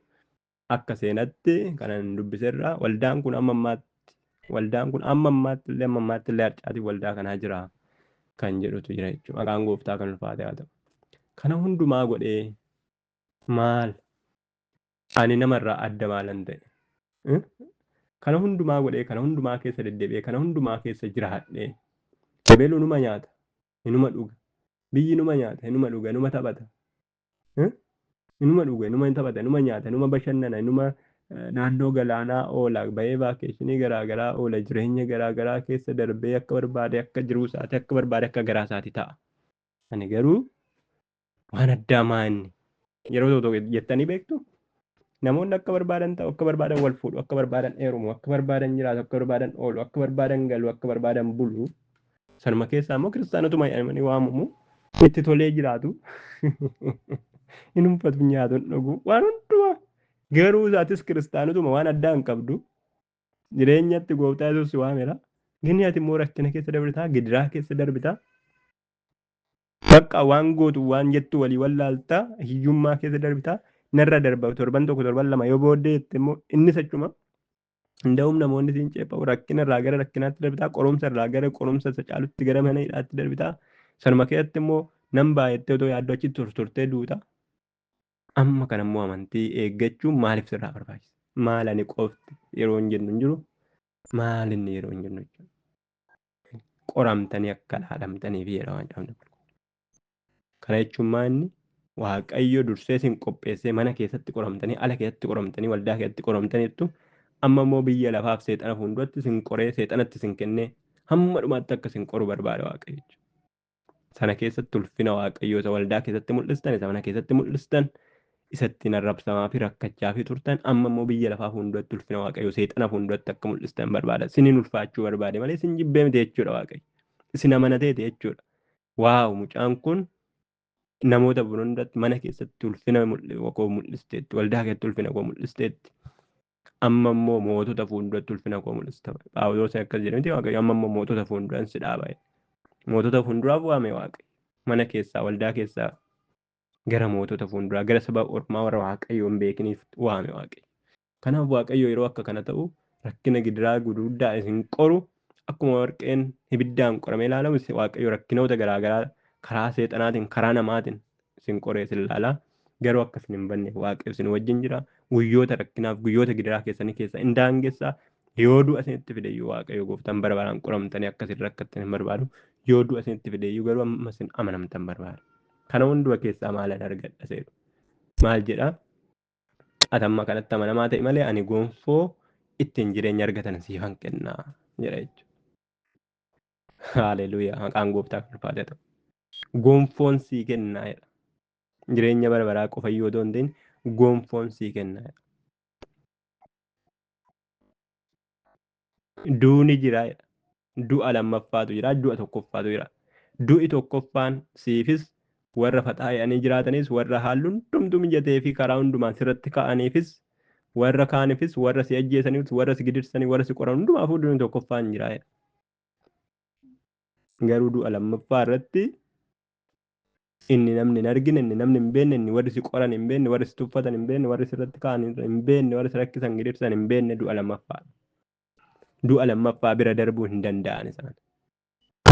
akka seenatti kanan dubbiserraa waldaan kun amma ammaatti illee harcaatiin waldaa kanaa jira kan jedhutu jira jechuudha. Maqaan gooftaa kan ulfaate haa ta'u. Kana hundumaa godhee maal ani namarraa adda maalan ta'e kana hundumaa godhee kana hundumaa keessa deddeebi'ee kana hundumaa keessa jiraadhee eebelu numa nyaata inuma dhuga biyyi numa nyaata inuma dhuga inuma taphata inuma dhuga inuma taphata inuma nyaata inuma bashannana inuma naannoo galaanaa oola bahee vaakeeshinii garaagaraa oola jireenya garaagaraa keessa darbee akka barbaade akka jiruu isaati akka barbaade akka garaa isaati ta'a. Ani garuu waan addaa maanni yeroo tokko jettanii beektu namoonni akka barbaadan ta'u akka barbaadan wal fuudhu akka barbaadan heerumu akka barbaadan jiraatu akka barbaadan oolu akka barbaadan galu akka barbaadan bulu sanuma keessaa immoo kiristaanotuma jedhamanii waamamu itti tolee jiraatu hin uffatu nyaatu hin dhugu waan hundumaa garuu isaatis kiristaanotuma waan addaa hin qabdu jireenyatti gooftaa Yesuus waameera gini ati immoo rakkina keessa darbitaa gidiraa keessa darbitaa bakka waan gootu waan jettu walii wallaaltaa hiyyummaa keessa darbitaa narra darba torban tokko torban lama yoo booddee immoo inni sachuma እንደውም namoonni siin ceephaa'u rakkina irraa gara rakkinaatti darbitaa qorumsa irraa gara qorumsa isa caalutti gara mana hidhaatti darbitaa sanuma keessatti immoo nan baay'attee otoo yaaddoo achi turturtee duuta amma kana immoo amantii eeggachuun maaliif sirraa barbaachisa maal ani qofti yeroo hin jennu hin jiru maal inni yeroo hin jennu qoramtanii akka laalamtanii fi yeroo waan cabnu kana jechuun maanni waaqayyo dursee sin qopheessee mana keessatti qoramtanii ala keessatti qoramtanii waldaa keessatti qoramtaniittu amma immoo biyya lafaaf seexana fuulduratti sin qoree seexanatti sin kennee hamma dhumaatti akka sin qoru barbaada waaqayyo. Sana keessatti ulfina waaqayyoo isa waldaa keessatti mul'istan isa mana keessatti mul'istan isatti arrabsamaa fi rakkachaa fi turtan amma immoo biyya lafaa fuulduratti ulfina waaqayyoo seexana fuulduratti akka mul'istan barbaada. Sinin ulfaachuu barbaade malee sin jibbee miti jechuudha waaqayyo. Isin amanateeti jechuudha. Waaw mucaan kun namoota biroonni mana keessatti ulfina koo mul'isteetti waldaa keessatti ulfina koo mul'isteetti amma immoo mootota fuulduratti ulfina koo mul'ista Phaawulos akkas jedhamti waaqayyo amma immoo mootota fuulduraan si dhaaba mootota fuulduraaf waame waaqayyo mana keessaa waldaa keessaa gara mootota fuulduraa gara saba ormaa warra waaqayyo hin beekiniif waame waaqayyo kanaaf waaqayyo yeroo akka kana ta'u rakkina gidiraa guddaa isin qoru akkuma warqeen ibiddaan qoramee ilaalamu waaqayyo rakkinoota garaagaraa karaa seexanaatiin karaa namaatiin isin qoree isin ilaalaa garuu akka isin hin banne waaqayyo isin wajjin jira guyyoota rakkinaaf guyyoota gidiraa keessanii keessa hin daangessaa yoo du'a isinitti fideyyuu waaqayyo gooftaan bara baraan qoramtanii akka isin rakkattan hin barbaadu yoo du'a isinitti fideyyuu garuu amma isin amanamtan barbaada kana hunduma keessaa maalan argadha seedu maal jedha atamma kanatti amanamaa ta'e malee ani gonfoo ittiin jireenya argatan siifan kennaa jedha jechuudha. Haaleluyyaa maqaan gooftaa ulfaatee ta'u gonfoon sii kennaa jedha. Jireenya bara baraa qofa yoo ta'u gonfoon sii kennaa. Duuni jira du'a lammaffaatu jira du'a tokkoffaatu jira. Du'i tokkoffaan siifis warra faxaa'anii jiraatanis warra haalli hundumtuu mijatee fi karaa hundumaan sirratti ka'aniifis warra kaaniifis warra si ajjeesaniifis warra si gidirsanii warra si qoran hundumaafuu du'i tokkoffaan jira. Garuu du'a lammaffaa irratti inni namni hin argine inni namni hin beekne inni warri si qoran hin beekne warri si tuffatan hin beekne warri sirratti ka'an hin beekne warri si rakkisan gidirsan hin beekne du'a lammaffaa. Du'a lammaffaa bira darbuu hin danda'an isaan.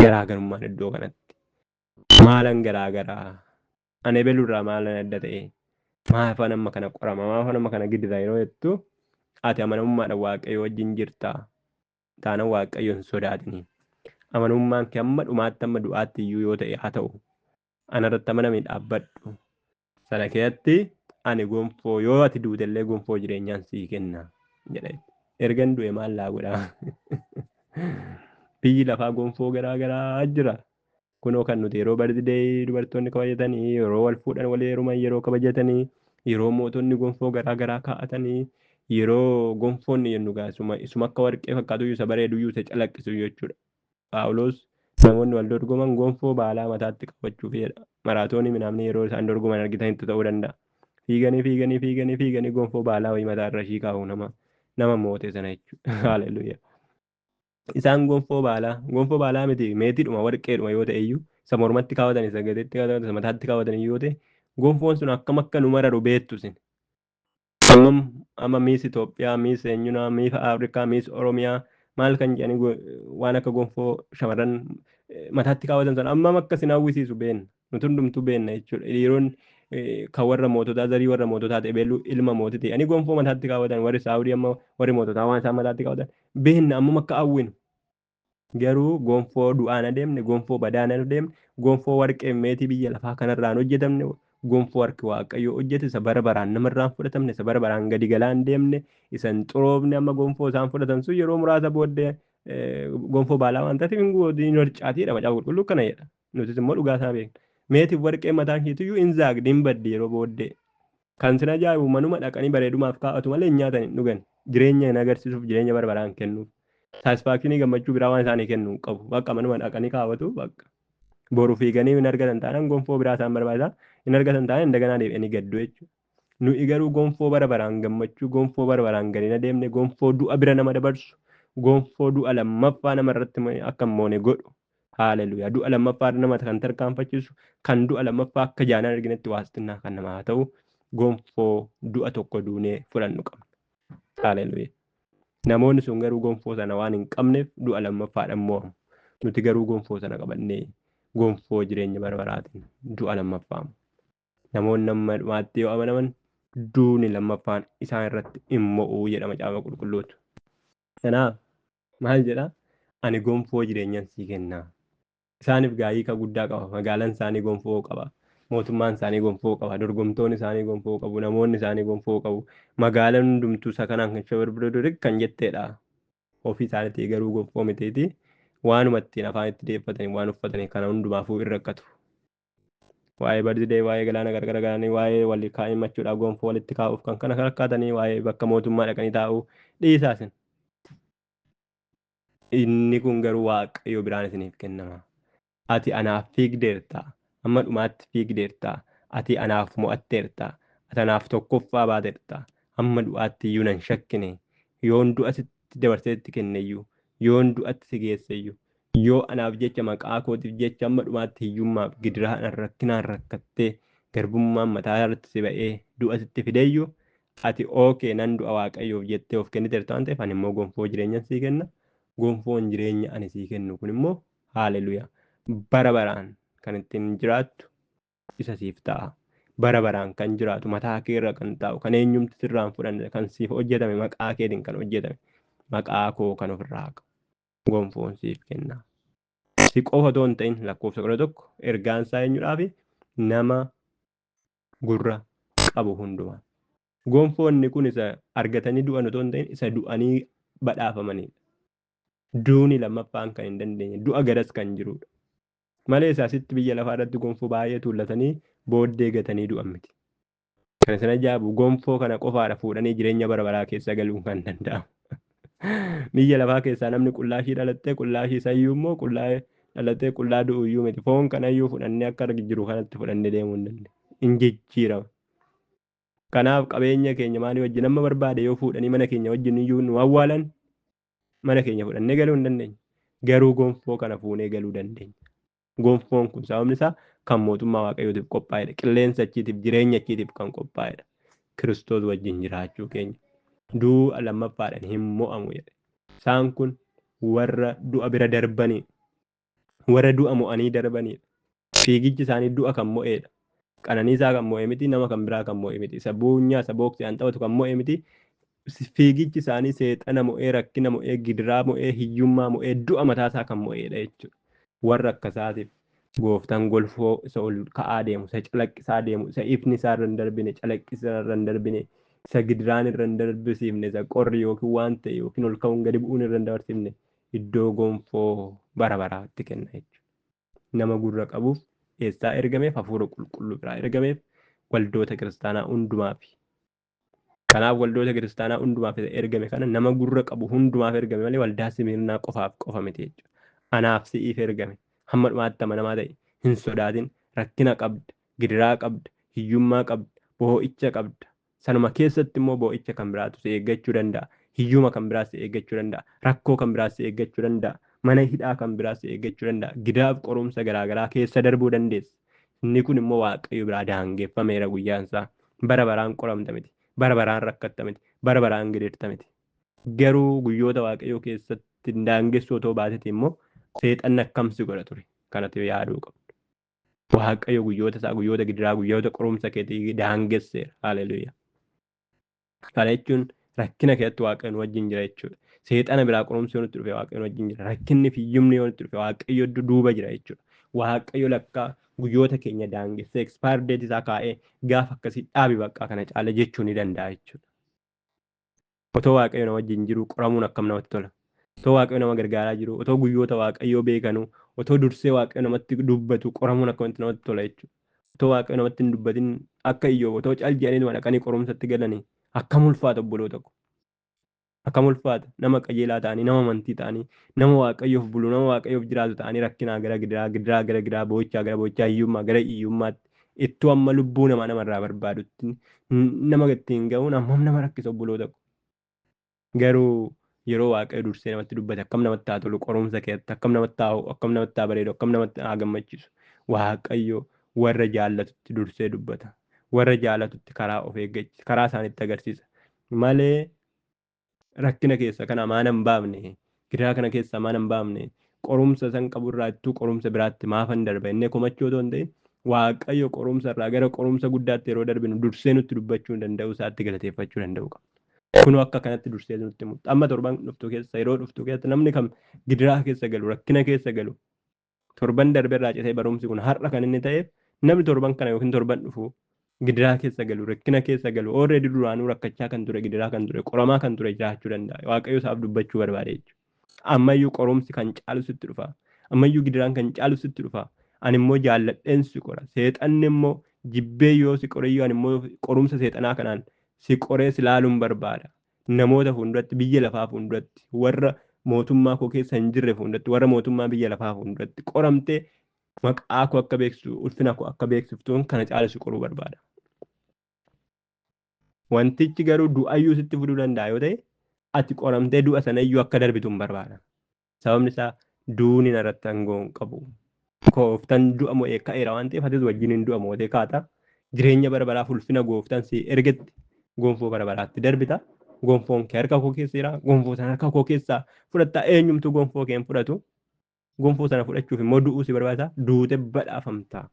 Garaagarummaan iddoo kanatti. Maalan garaagaraa? Ani beelurraa maalan adda ta'e? Maafan amma kana qorama? Maafan amma kana gidira yeroo jettu ati amanamummaadhaan waaqayyo wajjin jirtaa? Taanaan waaqayyo hin sodaatini. Amanamummaan kee amma dhumaatti amma du'aatti iyyuu yoo ta'e haa ta'u. Anarratti amanamii dhaabbadhu. Sana keessatti ani gonfoo yoo ati duutellee gonfoo jireenyaan sii kenna jedha. Ergan du'e maal laa godhaa? Biyyi lafaa gonfoo garaagaraa jira. Kunoo kan nuti yeroo bardiidee dubartoonni kabajatanii yeroo wal fuudhan wal heeruman yeroo kabajatanii yeroo mootonni gonfoo garaagaraa kaa'atanii yeroo gonfoonni jennu gaasuma isuma akka warqee fakkaatu isa bareedu isa calaqqisu jechuudha. Phaawulos namoonni wal dorgoman gonfoo baalaa mataatti qabachuuf maraatoonii midhaamni yeroo isaan dorgoman argitanitti ta'uu danda'a. Fiiganii gonfoo baalaa wayii mataa irra ishii kaa'u nama moote sana jechuudha. Haaleluyyaa. Isaan gonfoo baalaa miti meetiidhuma warqeedhuma yoo ta'e iyyuu isa mormatti kaawwatan isa gateetti kaawwatan isa mataatti kaawwatan yoo ta'e gonfoon sun akkam akka nu mararu beektu sin. Amma miis Itoophiyaa, miis eenyunaa, miis Afrikaa, miis Oromiyaa maal kan jedhanii waan akka gonfoo shamarran mataatti kaawwatan sana ammam akka sin hawwisiisu beenna. Nuti hundumtuu beenna jechuudha. Dhiironni kan warra moototaa zarii warra moototaa ta'e beelluu ilma mootii ta'e ani gonfoo mataatti kaawwatan warri saawudii amma warri moototaa waan isaan mataatti kaawwatan beekna amma akka hawwinu garuu gonfoo du'aan adeemne gonfoo badaan adeemne gonfoo warqee meetii biyya lafaa kanarraan hojjetamne gonfoo harki waaqayyoo hojjete isa bara baraan namarraan fudhatamne isa bara baraan gadi galaan deemne isa hin xuroofne amma gonfoo isaan fudhatan sun yeroo muraasa booddee gonfoo baalaa waan ta'eef hin horcaatiidha macaa qulqulluu kana jedha nutis immoo dhugaa isaa beekna meetiif warqee mataan isheetiyyuu hin zaagdi hin baddi yeroo booddee kan sin ajaa'ibu manuma dhaqanii bareedumaaf kaa'atu malee hin nyaatan hin dhugan jireenya hin agarsiisuuf jireenya bara baraan kennuuf saasfaakshinii gammachuu biraa waan isaanii kennu hin qabu bakka manuma dhaqanii kaawwatu bakka boru fiiganii hin argatan taanaan gonfoo biraa isaan barbaachisaa hin argatan taanaan indaganaa deebi'anii gaddu jechuudha. Nuyi garuu gonfoo bara baraan gammachuu gonfoo bara baraan gadi na deemne gonfoo du'a bira nama dabarsu gonfoo du'a lammaffaa namarratti akka moone godhu haaleluyaa du'a lammaffaa nama kan tarkaanfachiisu kan du'a lammaffaa akka jaanaan arginetti waastinnaa kan namaa ta'u gonfoo du'a tokko duunee fudhannu qabna haaleluyaa. Namoonni sun garuu gonfoo sana waan hin qabneef du'a lammaffaadhaan mo'amu. Nuti garuu gonfoo sana qabannee gonfoo jireenya bara baraatiin du'a lammaffaamu. Namoonni nama dhumaatti yoo amanaman duuni lammaffaan isaan irratti hin mo'uu jedhama caafaa qulqulluutu. Kanaaf maal jedhaa? Ani gonfoo jireenyaan sii kennaa. Isaaniif gaa'ii ka guddaa qaba. Magaalaan isaanii gonfoo qaba. Mootummaan isaanii gonfoo qaba. Dorgomtoonni isaanii gonfoo qabu. Namoonni isaanii gonfoo qabu. Magaalaan hundumtuu isa kanaan kan shabarbirdoo kan jetteedha. Ofii isaaniitii garuu gonfoo miteeti. Waanuma ittiin afaan itti deeffatanii waan uffatanii kana hundumaafuu irra rakkatu. Waa'ee bardidee waa'ee galaana gargara galanii waa'ee walii kaa'immachuudhaaf gonfoo walitti kaa'uuf kan kana rakkaatanii waa'ee bakka mootummaa dhaqanii taa'uu dhiisaasin. Inni kun garuu waaqayyo biraan isiniif kennama. Ati anaaf fiigdeerta. Amma dhumaatti fiigdeerta. Ati anaaf mo'atteerta. Ati anaaf tokkoffaa baateerta. Amma du'aatti iyyuu nan shakkine. Yoon du'a sitti dabarseetti kenneyyuu. Yoon du'atti si geesseyyuu. Yoo anaaf jecha maqaa kootiif jecha amma dhumaatti hiyyummaaf gidiraan rakkinaan rakkattee garbummaan mataa irratti si ba'ee du'a sitti fideyyuu ati ookee nan du'a waaqayyoof jettee of kenniteerta waan ta'eef ani immoo gonfoo jireenyaan sii kenna. Gonfoon jireenya ani sii kennu kun immoo haaleluyaa bara baraan kan ittiin jiraattu isa siif ta'a. Bara baraan kan jiraatu mataa kee irra kan taa'u kan eenyumti sirraan fudhanne kan siif hojjetame maqaa keetiin kan hojjetame maqaa koo kan ofirraa qabu. Gonfoon siif kenna. Si qofa otoo hin ta'in lakkoofsa 11 ergaan isaa eenyudhaafi nama gurra qabu hundumaa. Gonfoonni kun isa argatanii du'an otoo hin ta'in isa du'anii badhaafamanidha. Duuni lammaffaan kan hin dandeenye du'a garas kan jirudha. Malee isaasitti biyya lafaa irratti gonfoo baay'ee tuullatanii booddee gatanii du'an miti. Kan isin ajaa'ibu gonfoo kana qofaadha fuudhanii jireenya bara baraa keessa galuun kan danda'amu. Biyya lafaa keessaa namni qullaashii dhalattee qullaashii sayyuu immoo qullaa dhalattee qullaa du'uyyuu miti. Foon kanayyuu fudhannee akka jiru kanatti fudhannee deemuu hin dandeenye. Hin jijjiirama. Kanaaf qabeenya keenya maalii wajjin amma barbaade yoo fuudhanii mana keenya wajjin iyyuu nu awwaalan mana keenya fudhannee galuu hin dandeenye. Garuu gonfoo kana fuunee galuu dandeenya. Gonfoon kun sababni isaa kan mootummaa waaqayyootiif qophaa'edha. Qilleensa achiitiif jireenya achiitiif kan qophaa'edha. Kiristoos wajjin jiraachuu keenya. Du'a lammaffaadhaan hin mo'amu jedhe. Isaan kun warra du'a bira darbanii warra du'a mo'anii darbanidha. Fiigichi isaanii du'a kan mo'edha. Qananiisaa kan mo'e miti nama kan biraa kan mo'e miti. Isa buunyaa isa booksii taphatu kan mo'e miti. Fiigichi isaanii seexana mo'ee rakkina mo'ee gidiraa mo'ee hiyyummaa mo'ee du'a mataasaa kan mo'edha jechuudha. Warra akkasaatiif gooftaan golfoo isa ol ka'aa deemu isa calaqqisaa deemu isa ifni isaa irra hin darbine calaqqisaa irra hin darbine isa gidiraan irra hin darbisiifne isa qorri yookiin waan ta'e yookiin ol ka'uun gadi bu'uun irra hin dabarsifne iddoo gonfoo bara baraatti kenna jechuudha. Nama gurra qabuuf eessaa ergameef hafuura qulqulluu biraa ergameef waldoota kiristaanaa hundumaaf. Kanaaf waldoota kiristaanaa hundumaaf ergame kana nama gurra qabu hundumaaf ergame malee waldaa Simirnaa qofaaf qofa miti jechuudha. Anaaf si'iif ergame hamma dhumaatti amanamaa ta'e hin sodaatin rakkina qabda gidiraa qabda hiyyummaa qabda boo'icha qabda sanuma keessatti immoo boo'icha kan biraatu si eeggachuu danda'a hiyyuma kan biraas si eeggachuu danda'a rakkoo kan biraas si eeggachuu danda'a mana hidhaa kan biraas si eeggachuu danda'a gidaaf qorumsa garaagaraa keessa darbuu dandeessa inni kun immoo waaqayyo biraa daangeffameera guyyaansaa bara baraan qoramta miti bara baraan rakkatta miti bara baraan gidirta miti garuu guyyoota waaqayyoo keessatti daangessuu otoo baateti immoo seexanni akkamsi godha ture kanatu yaaduu qabdu. Waaqayyo guyyoota isaa guyyoota gidiraa guyyoota qorumsa keetii daangesseera. Haleluuyaa. Kana jechuun rakkina keessatti waaqayyo nu wajjin jira jechuudha. Seexana biraa qorumsi yoo nutti dhufe waaqayyo nu wajjin jira. Rakkinni fi hiyyumni yoo nutti dhufe waaqayyo duuba jira jechuudha. Waaqayyo lakkaa guyyoota keenya daangessee expire date isaa kaa'ee gaafa akkasii dhaabi bakka kana caala jechuu ni danda'a jechuudha. Otoo waaqayyo nama wajjin jiru qoramuun akkam namatti tola. Otoo waaqayyo nama gargaaraa jiru, otoo guyyoota waaqayyoo beekanu, otoo dursee waaqayyo namatti dubbatu qoramuun akkamitti namatti tola jechuudha. Otoo waaqayyo namatti hin dubbatin akka iyyoo otoo cal jedhanii dhaqanii qorumsatti galanii akkam ulfaata obboloota ko. Akkam ulfaata nama qajeelaa ta'anii, nama amantii ta'anii, nama waaqayyoof bulu, nama waaqayyoof jiraatu ta'anii rakkinaa gara gidiraa, gidiraa gara gidiraa, boo'ichaa gara boo'ichaa, hiyyummaa gara hiyyummaatti ittoo amma lubbuu namarraa barbaadutti nama ittiin ga'uun hammam nama rakkisa obboloota ko. Garuu yeroo waaqayyo dursee namatti dubbate akkam namatti haa tolu qorumsa keessatti akkam namatti haa akkam namatti haa bareedu akkam namatti haa gammachiisu. Waaqayyo warra jaallatutti dursee dubbata. Warra jaallatutti karaa of eeggachiisa. Karaa isaanitti agarsiisa. Malee rakkina keessa kana maan hin baafne gidiraa kana keessa maan hin baafne qorumsa san qaburraa ittuu qorumsa biraatti maafan darba innee komachuu otoo hin ta'in waaqayyo qorumsa irraa gara qorumsa guddaatti yeroo darbinu dursee nutti dubbachuu danda'u isaatti galateeffachuu danda'u qaba. Kunoo akka kanatti dursee nutti himu. Amma torban dhuftu keessa yeroo dhuftu keessa namni kam gidiraa keessa galu rakkina keessa galu torban darbeerraa citee barumsi kun har'a kan inni ta'eef namni torban kana yookiin torban dhufu gidiraa keessa galu rakkina keessa galu already duraanuu rakkachaa kan ture gidiraa kan ture qoramaa kan ture jiraachuu danda'a. Waaqayyo isaaf dubbachuu barbaade jechuudha. Ammayyuu qorumsi kan caalu sitti dhufa. Ammayyuu gidiraan kan caalu sitti dhufa. Ani immoo jaalladheen si qora. Seexanni immoo jibbee yoo si qoreyyuu ani immoo qorumsa seexanaa kanaan si qoree si laaluun barbaada. Namoota fuulduratti biyya lafaa fuulduratti warra mootummaa koo keessa hin jirre fuulduratti warra mootummaa biyya lafaa fuulduratti qoramtee maqaa koo akka beeksisu ulfina koo akka beeksiftuun kana caala si qoruu barbaada. Wantichi garuu du'ayyuu sitti fiduu danda'a yoo ta'e ati qoramtee du'a sanayyuu akka darbitu hin barbaada. Sababni isaa duuni narratti aangoo hin qabu. Gooftaan du'a mo'ee ka'eera waan ta'eef atis wajjin hin du'a mo'ee kaata. Jireenya bara baraaf ulfina gooftaan si ergetti gonfoo bara baraatti darbita. Gonfoon kee harka koo keessa jira. Gonfoo sana harka koo keessaa fudhattaa eenyumtu gonfoo kee hin fudhatu. Gonfoo sana fudhachuuf immoo du'uu si barbaada. Duute badhaafamta.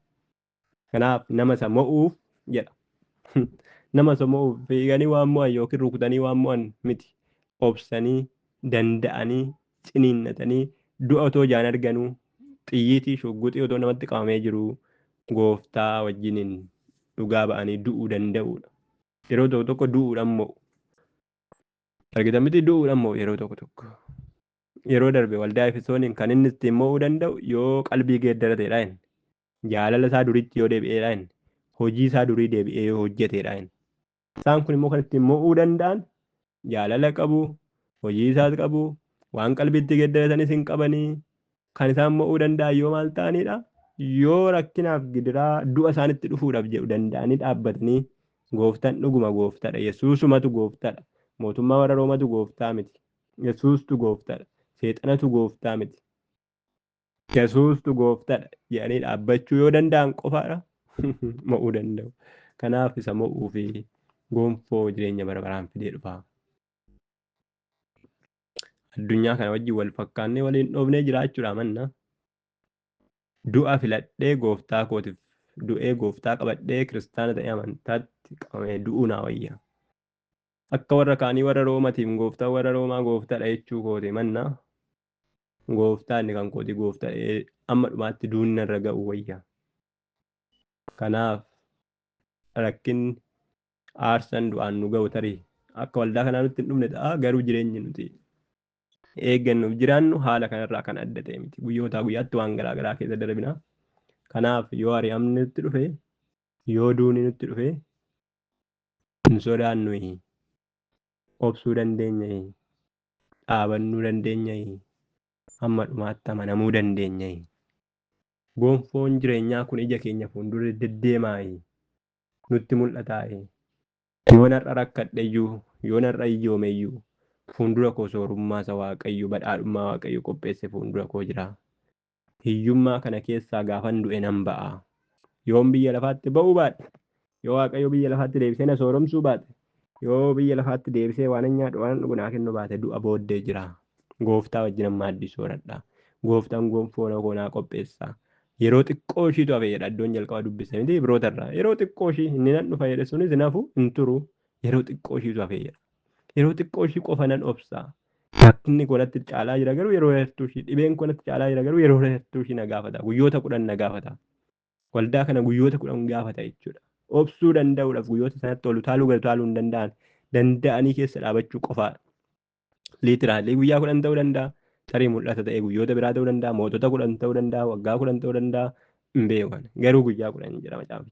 Kanaaf nama isa mo'uuf jedha. Nama isa mo'uuf fiiganii waan mo'an yookiin rukutanii waan mo'an miti. Obsanii, danda'anii, ciniinnatanii, du'a otoo jaan arganuu, xiyyiitii shugguxii otoo namatti qabamee jiru gooftaa wajjiniin dhugaa ba'anii du'uu danda'udha. Yeroo tokko tokko du'uudhaan mo'u. Argitan miti du'uudhaan mo'u yeroo tokko tokko. Yeroo darbe waldaa Efesooniin kan inni ittiin mo'uu danda'u yoo qalbii geeddarateedha inni. Jaalala isaa duriitti yoo deebi'eedha inni. Hojii isaa durii deebi'ee yoo hojjeteedha inni. Isaan kun immoo kan ittiin mo'uu danda'an jaalala qabu, hojii isaas qabu, waan qalbiitti geeddaratanis hin qabanii kan isaan mo'uu danda'an yoo maal ta'anidha? Yoo rakkinaaf gidiraa du'a isaanitti dhufuudhaaf jedhu danda'anii dhaabbatanii gooftaan dhuguma gooftaadha. Yesuusumatu gooftaadha. Mootummaa warra Roomatu gooftaa miti. Yesuustu gooftaadha. Seexanatu gooftaa miti. Yesuustu gooftaadha jedhanii dhaabbachuu yoo danda'an qofaadha mo'uu danda'u. Kanaaf isa mo'uu fi gonfoo jireenya bara baraan fidee dhufa. Addunyaa kana wajjin wal fakkaannee waliin dhoofnee jiraachuudha manna. Du'a filadhee gooftaa kootiif du'ee gooftaa qabadhee kiristaana ta'ee amantaatti qabamee du'uu naa wayya. Akka warra kaanii warra Roomatiin gooftaa warra Roomaa gooftaadha jechuu kooti manna. Gooftaa inni kan kooti gooftaadha amma dhumaatti duunni irra ga'u wayya. Kanaaf rakkinni aarsan du'aan nu ga'u tarii akka waldaa kanaa nutti hin dhumne ta'a garuu jireenyi nuti eeggannuuf jiraannu haala kanarraa kan adda ta'e miti. Guyyootaa guyyaatti waan garaa garaa keessa darbina. Kanaaf yoo ari'amni nutti dhufe yoo duuni nutti dhufe hin sodaannu obsuu dandeenya dhaabannuu dandeenya amma dhumaatti amanamuu dandeenya. Gonfoon jireenyaa kun ija keenya fuuldura deddeemaa nutti mul'ataa. Yoo narra rakkadheyyuu yoo narra iyyoomeyyuu fuuldura koo soorummaa isa waaqayyo badhaadhummaa waaqayyo qopheesse fuuldura koo jira. Hiyyummaa kana keessaa gaafan du'e nan ba'a. Yoon biyya lafaatti ba'uu baadhe yoo waaqayyo biyya lafaatti deebisee na sooromsuu baate yoo biyya lafaatti deebisee waan nyaadhu waan dhugu naa kennu baate du'a booddee jira. Gooftaa wajjin amma addii sooradha. Gooftaan gonfoo koo naa qopheessa. Yeroo xiqqoo ishiitu hafe jedha iddoon jalqaba dubbise miti birootarraa. Yeroo xiqqoo ishii inni nan dhufa jedhe sunis nafu hin turu. Yeroo xiqqoo ishiitu hafe jedha. Yeroo xiqqoo ishii qofa nan obsa. Rakkinni konatti caalaa jira garuu yeroo heertuu ishii dhibeen konatti caalaa jira garuu yeroo heertuu ishii na gaafata. Guyyoota 10 na gaafata. Waldaa kana guyyoota 10 gaafata jechuudha. Obsuu danda'uudhaaf guyyoota sanatti ol utaaluu gad utaaluu hin danda'an. Danda'anii keessa dhaabachuu qofaadha. Liitiraalii guyyaa 10 ta'uu danda'a. Tarii mul'ata ta'ee guyyoota biraa ta'uu danda'a. Mootota 10 ta'uu danda'a. Waggaa 10 ta'uu danda'a. Hin beekan. Garuu guyyaa 10 jedhama caafichi.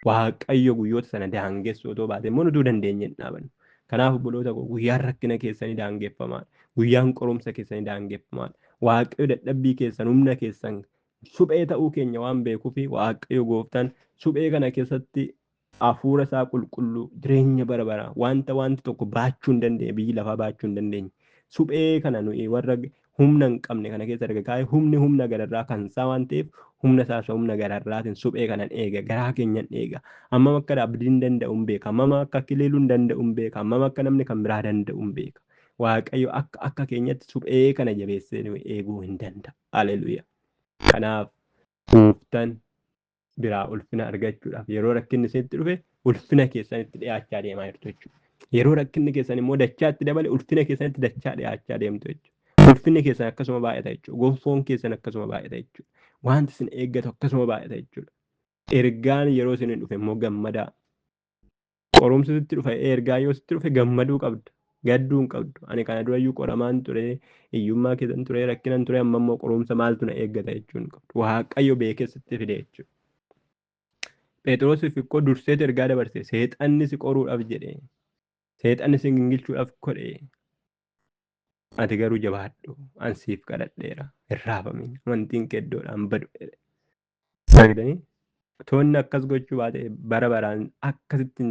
Waaqayyo guyyoota sana daangessu otoo baate immoo nutuu dandeenye hin dhaabannu. Kanaaf obboloota koo guyyaan rakkina keessanii daangeffamaadha. Guyyaan qorumsa keessanii daangeffamaadha. Waaqayyo dadhabbii keessan humna keessan suphee ta'uu keenya waan beekuuf waaqayyo gooftaan suphee kana keessatti hafuura isaa qulqulluu jireenya bara bara wanti tokko baachuu hin dandeenye biyyi lafaa baachuu hin dandeenye. Suphee kana nuyi warra humna hin qabne kana keessa erga kaa'e humna gararraa kan isaa waan ta'eef humna isaa humna gararraatiin suphee kanan eega garaa keenyan eega. Hammam akka abdiin hin danda'u hin beeka. Hammam akka kileeluu hin danda'u hin beeka. Hammam akka namni kan biraa danda'u hin beeka. Waaqayyo akka keenyatti suphee kana jabeessee eeguu hin danda'a. Haleluuyaa. Kanaaf gooftaan biraa ulfina argachuudhaaf yeroo rakkinni isinitti dhufe ulfina keessanitti dhiyaachaa deemaa jirtu jechuudha. Yeroo rakkinni keessan immoo dachaatti dabale ulfina keessanitti dachaa dhiyaachaa deemtu jechuudha. Ulfinni keessan akkasuma baay'ata jechuudha. Gonfoon keessan akkasuma baay'ata jechuudha. Wanti isin eeggatu akkasuma baay'ata jechuudha. Ergaan yeroo isin dhufe immoo gammadaa. Qorumsi sitti dhufe ergaa yoo sitti dhufe gammaduu qabda. Gadduu hin qabdu. Ani kana durayyuu qoramaan ture, hiyyummaa keessan ture, rakkinan ture, amma immoo qorumsa maaltu na eeggata jechuun qabdu. Waaqayyo beekee sitti fide jechuudha. Phexros xiqqoo durseetu ergaa dabarse. Seexanni si qoruudhaaf jedhee. Seexanni si gingilchuudhaaf godhee. Ati garuu jabaadhu. Ansiif kadhadheera. Hirraafamin. Amantiin kee iddoodhaan badu. Sagdanii toonni akkas gochuu baate bara baraan akkasitti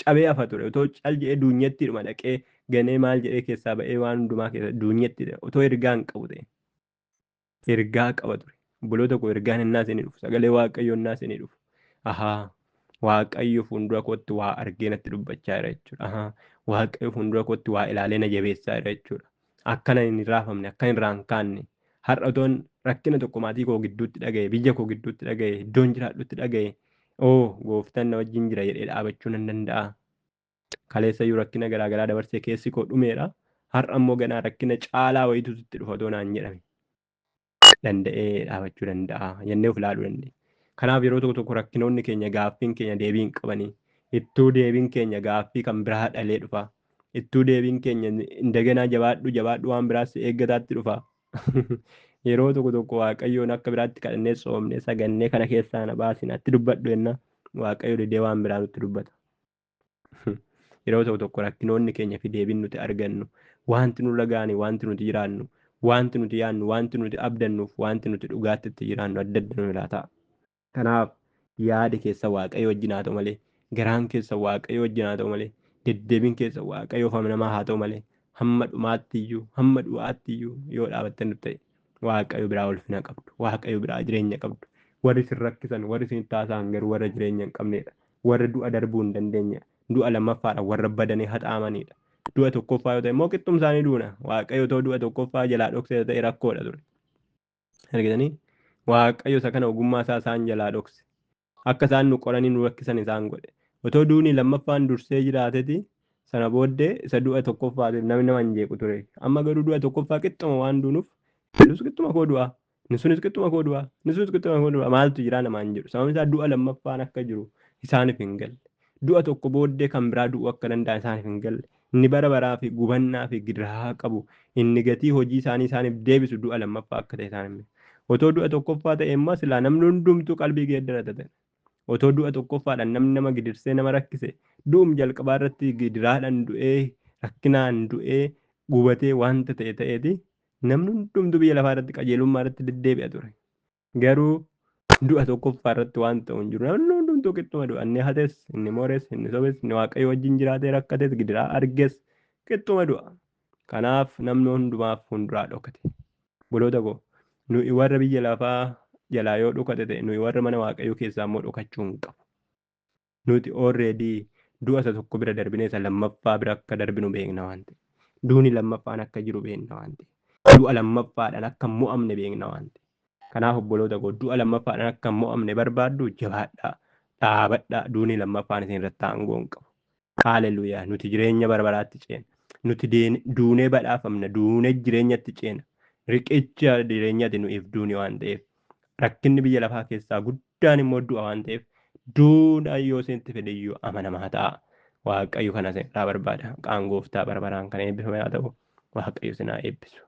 cabee hafa ture. Otoo cal jedhee duunyatti dhuma dhaqee ganee maal jedhee keessaa ba'ee waan hundumaa keessa duunyatti otoo ergaa hin qabu ta'e. Ergaa qaba ture. Obboloota koo ergaan innaa isinii dhufu. Sagalee waaqayyoo innaa isinii dhufu. Ahaa. Waaqayyo fuuldura kootti waa argee natti dubbachaa jira jechuudha. Ahaa. Waaqayyo fuuldura kootti waa ilaalee na jabeessaa jira jechuudha. Akkana hin raafamne, akka hin raankaanne. Har'a otoon rakkina tokko maatii koo gidduutti dhagaye, biyya koo gidduutti dhagaye, iddoon jiraadhutti dhagaye, gooftaan na wajjin jira jedhee dhaabachuu nan danda'a. Kaleessayyuu rakkina garaagaraa dabarsee keessi koo dhumeera. Har'a immoo ganaa rakkina caalaa wayiitu sitti dhufa otoo naan jedhame. Danda'ee dhaabachuu danda'a. Jennee of ilaaluu dandeenya. Kanaaf yeroo tokko tokko rakkinoonni keenya gaaffiin keenya deebii hin qabanii. Ittuu deebiin keenya gaaffii kan biraa dhalee dhufa. Ittuu deebiin keenya indaganaa jabaadhu waan biraas eeggataatti dhufa. Yeroo tokko waaqayyoon akka biraatti kadhannee soomnee sagannee kana keessaa na baasin atti dubbadhu jenna waaqayyo didee waan biraa nutti dubbata. Yeroo tokko rakkinoonni keenya fi deebiin nuti argannu wanti nu lagaani wanti nuti jiraannu wanti nuti yaannu wanti nuti abdannuuf wanti nuti dhugaatti itti jiraannu adda adda nu ta'a. Kanaaf yaada keessa waaqayyo wajjin haa ta'u malee garaan keessa waaqayyo wajjin haa ta'u malee deddeebiin keessa waaqayyoof amanamaa haa ta'u malee hamma dhumaattiyyuu hamma du'aattiyyuu yoo dhaabattan ta'e waaqayyo biraa ulfina qabdu waaqayyo biraa jireenya qabdu warri isin rakkisan warri isin taasaan garuu warra jireenya hin qabnedha warra du'a darbuu hin dandeenye du'a lammaffaadha warra badanii haxaamanidha du'a tokkoffaa yoo ta'e immoo qixxum isaanii duuna waaqayyo too du'a tokkoffaa jalaa dhoksee ta'e rakkoodha ture argitanii waaqayyo isa kana ogummaa isaa isaan jalaa dhokse akka isaan nu qoranii nu rakkisan isaan godhe otoo duuni lammaffaan dursee jiraateti sana booddee isa du'a tokkoffaatiif namni nama hin jeequ ture amma garuu du'a tokkoffaa qixxuma waan duunuuf Yesus qixxuma koo du'a nisunis qixxuma koo du'a nisunis qixxuma koo du'a maaltu jira namaan jedhu sababni isaa du'a lammaffaan akka jiru isaaniif hin galle du'a tokko booddee kan biraa du'uu akka danda'an isaaniif hin galle inni bara baraa fi gubannaa fi gidiraa qabu inni gatii hojii isaanii isaaniif deebisu du'a lammaffaa akka ta'e isaaniif otoo du'a tokkoffaa ta'e immoo silaa namni hundumtuu qalbii geeddarata ta'e otoo du'a tokkoffaadhaan namni nama gidirsee nama rakkise du'um jalqabaa irratti gidiraadhaan du'ee rakkinaan du'ee gubatee wanta ta'e ta'eeti namni hundumtuu biyya lafaa irratti qajeelummaa irratti deddeebi'a ture garuu du'a tokkoffaa irratti waan ta'u hin jiru namni hundumtuu qixxuma du'a inni hates inni mores inni sobes inni waaqayyo wajjin jiraatee rakkates gidiraa arges qixxuma du'a kanaaf namni hundumaaf hunduraa dhokate boloota koo nuyi warra biyya lafaa jalaa yoo dhokate ta'e nuyi warra mana waaqayyoo keessaa immoo dhokachuu hin qabu. Nuti already du'a isa tokko bira darbinee isa lammaffaa bira akka darbinu beekna waan ta'eef. Duuni lammaffaan akka jiru beekna waan ta'eef. Du'a lammaffaadhaan akka mo'amne beekna waan ta'eef. Kanaaf obboloota koo du'a lammaffaadhaan akka hin mo'amne barbaaddu jabaadhaa. Dhaabadhaa. Duuni lammaffaan isin irratti aangoo hin qabu. Haaleluyyaa. Nuti jireenya bara baraatti ceena. Nuti duunee badhaafamna. Duunee jireenyatti ceena. Riqicha jireenyati nuyiif duuni waan ta'eef. Rakkinni biyya lafaa keessaa guddaan immoo du'a waan ta'eef duudhaan yoo isinitti fedhiyyuu amanamaa ta'a. Waaqayyo kana isinirraa barbaada. Maqaan gooftaa bara baraan kan eebbifame haa ta'u. Waaqayyo isin haa eebbisu.